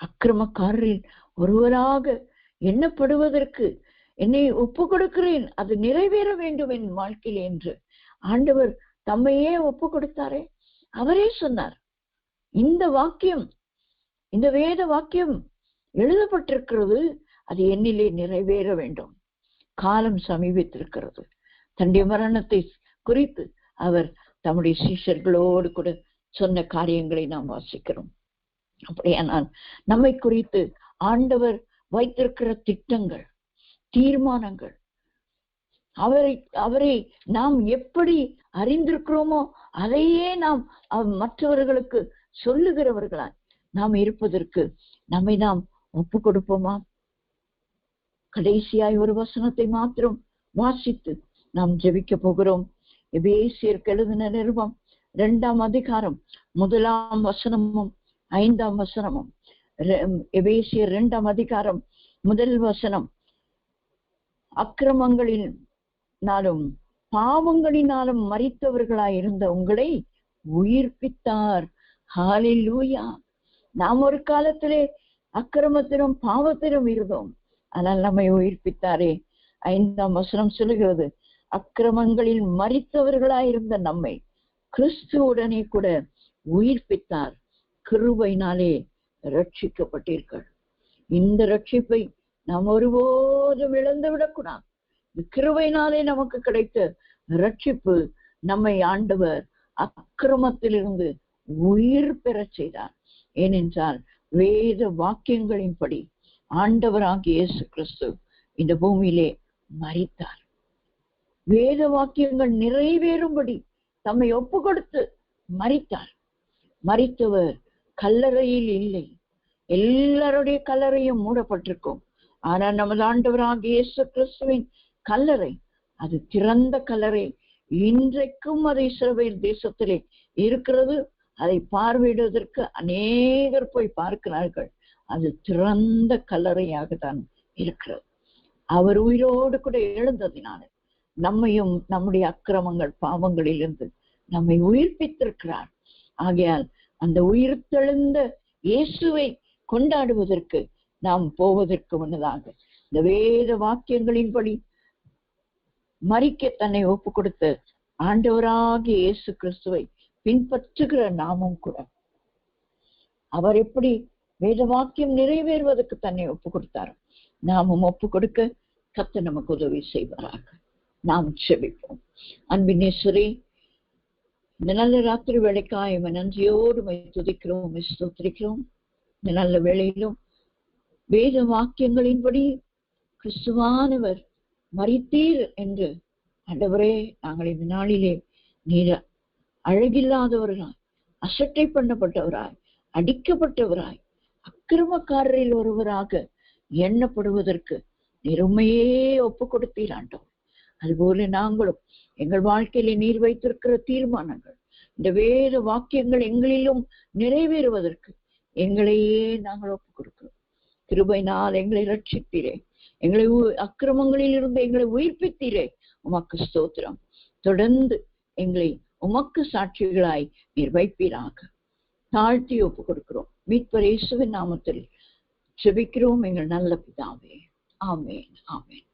அக்கிரமக்காரரில் ஒருவராக எண்ணப்படுவதற்கு என்னை ஒப்பு கொடுக்கிறேன், அது நிறைவேற வேண்டும் என் வாழ்க்கையில் என்று ஆண்டவர் தம்மையே ஒப்பு கொடுத்தாரே. அவரே சொன்னார், இந்த வாக்கியம், இந்த வேத வாக்கியம் எழுதப்பட்டிருக்கிறது, அது என்னிலே நிறைவேற வேண்டும். காலம் சமீபித்திருக்கிறது. தன்னுடைய மரணத்தை குறித்து அவர் தம்முடைய சீஷர்களோடு கூட சொன்ன காரியங்களை நாம் வாசிக்கிறோம். அப்படியானால் நம்மை குறித்து ஆண்டவர் வைத்திருக்கிற திட்டங்கள், தீர்மானங்கள், அவரை நாம் எப்படி அறிந்திருக்கிறோமோ அதையே நாம் மற்றவர்களுக்கு சொல்லுகிறவர்களாய் நாம் இருப்பதற்கு நம்மை நாம் ஒப்பு கொடுப்போமா? கடைசியாய் ஒரு வசனத்தை மாத்திரம் வாசித்து நாம் ஜெபிக்க போகிறோம். எபேசியருக்கு எழுதின நிருபம் 2ஆம் அதிகாரம் 1ஆம் வசனமும் 5ஆம் வசனமும். எபேசியர் 2ஆம் அதிகாரம் 1 வசனம், அக்கிரமங்களினாலும் பாவங்களினாலும் மரித்தவர்களாய் இருந்த உங்களை உயிர்ப்பித்தார். ஹல்லேலூயா. நாம் ஒரு காலத்திலே அக்கிரமத்திலும் பாவத்திலும் இருந்தோம், ஆனால் நம்மை உயிர்ப்பித்தாரே. 5ஆம் வசனம் சொல்லுகிறது, அக்கிரமங்களில் மரித்தவர்களாயிருந்த நம்மை கிறிஸ்துவுடனே கூட உயிர்ப்பித்தார். கிருபையினாலே ரட்சிக்கப்பட்டீர்கள். இந்த ரட்சிப்பை நாம் ஒருபோதும் இழந்து விடக்கூடாது. கிருபையினாலே நமக்கு கிடைத்த ரட்சிப்பு நம்மை ஆண்டவர் அக்கிரமத்திலிருந்து உயிர் பெற செய்தார். ஏனென்றால் வேத வாக்கியங்களின்படி ஆண்டவராகிய இயேசு கிறிஸ்து இந்த பூமியிலே மரித்தார். வேத வாக்கியங்கள் நிறைவேறும்படி தம்மை ஒப்பு கொடுத்து மரித்தார். மரித்தவர் கல்லறையில் இல்லை. எல்லாருடைய கல்லறையும் மூடப்பட்டிருக்கும். ஆனால் நமது ஆண்டவராகிய இயேசு கிறிஸ்துவின் கல்லறை அது திறந்த கல்லறை. இன்றைக்கும் அது இஸ்ரவேல் தேசத்திலே இருக்கிறது. அதை பார்வையிடுவதற்கு அநேகர் போய் பார்க்கிறார்கள். அது திறந்த கல்லறையாக தான் இருக்கிறது. அவர் உயிரோடு கூட எழுந்ததினால நம்மையும் நம்முடைய அக்கிரமங்கள் பாவங்களிலிருந்து நம்மை உயிர்ப்பித்திருக்கிறார். ஆகையால் அந்த உயிர்த்தெழுந்த இயேசுவை கொண்டாடுவதற்கு நாம் போவதற்கு முன்னதாக இந்த வேத வாக்கியங்களின்படி மரிக்க தன்னை ஒப்பு கொடுத்த ஆண்டவராகிய இயேசு கிறிஸ்துவை பின்பற்றுகிற நாமும் கூட அவர் எப்படி வேத வாக்கியம் நிறைவேறுவதற்கு தன்னை ஒப்பு கொடுத்தார், நாமும் ஒப்பு கொடுக்க கர்த்தர் நமக்கு உதவி செய்வாராக. நாம் செபிப்போம். அன்பின் நேசரே, இந்த நல்ல ராத்திரி வேளைக்காய் நன்றியோடு துதிக்கிறோம், ஸ்தோத்திரிக்கிறோம். இந்த நல்ல வேளையிலும் வேத வாக்கியங்களின்படி கிறிஸ்துவானவர் மரித்தீர் என்று ஆண்டவரே, நாங்கள் இந்த நாளிலே நீர் அழகில்லாதவராய், அசட்டை பண்ணப்பட்டவராய், அடிக்கப்பட்டவராய், அக்கிரமக்காரரில் ஒருவராக எண்ணப்படுவதற்கு நீர் உண்மையே ஒப்பு கொடுத்தீர் ஆண்டவர். அதுபோல நாங்களும் எங்கள் வாழ்க்கையிலே நீர் வைத்திருக்கிற தீர்மானங்கள், இந்த வேத வாக்கியங்கள் எங்களிலும் நிறைவேறுவதற்கு எங்களையே நாங்கள் ஒப்பு கொடுக்கிறோம். கிருபையினால் எங்களை ரட்சித்தீரே, எங்களை அக்கிரமங்களில் இருந்து எங்களை உயிர்ப்பித்தீரே, உமக்கு ஸ்தோத்திரம். தொடர்ந்து எங்களை உமக்கு சாட்சிகளாய் நீர் வைப்பீராக. தாழ்த்தி ஒப்பு கொடுக்கிறோம். மீட்பர் இயேசுவின் நாமத்தில் ஜெபிக்கிறோம் எங்கள் நல்ல பிதாவே. ஆமென், ஆமென்.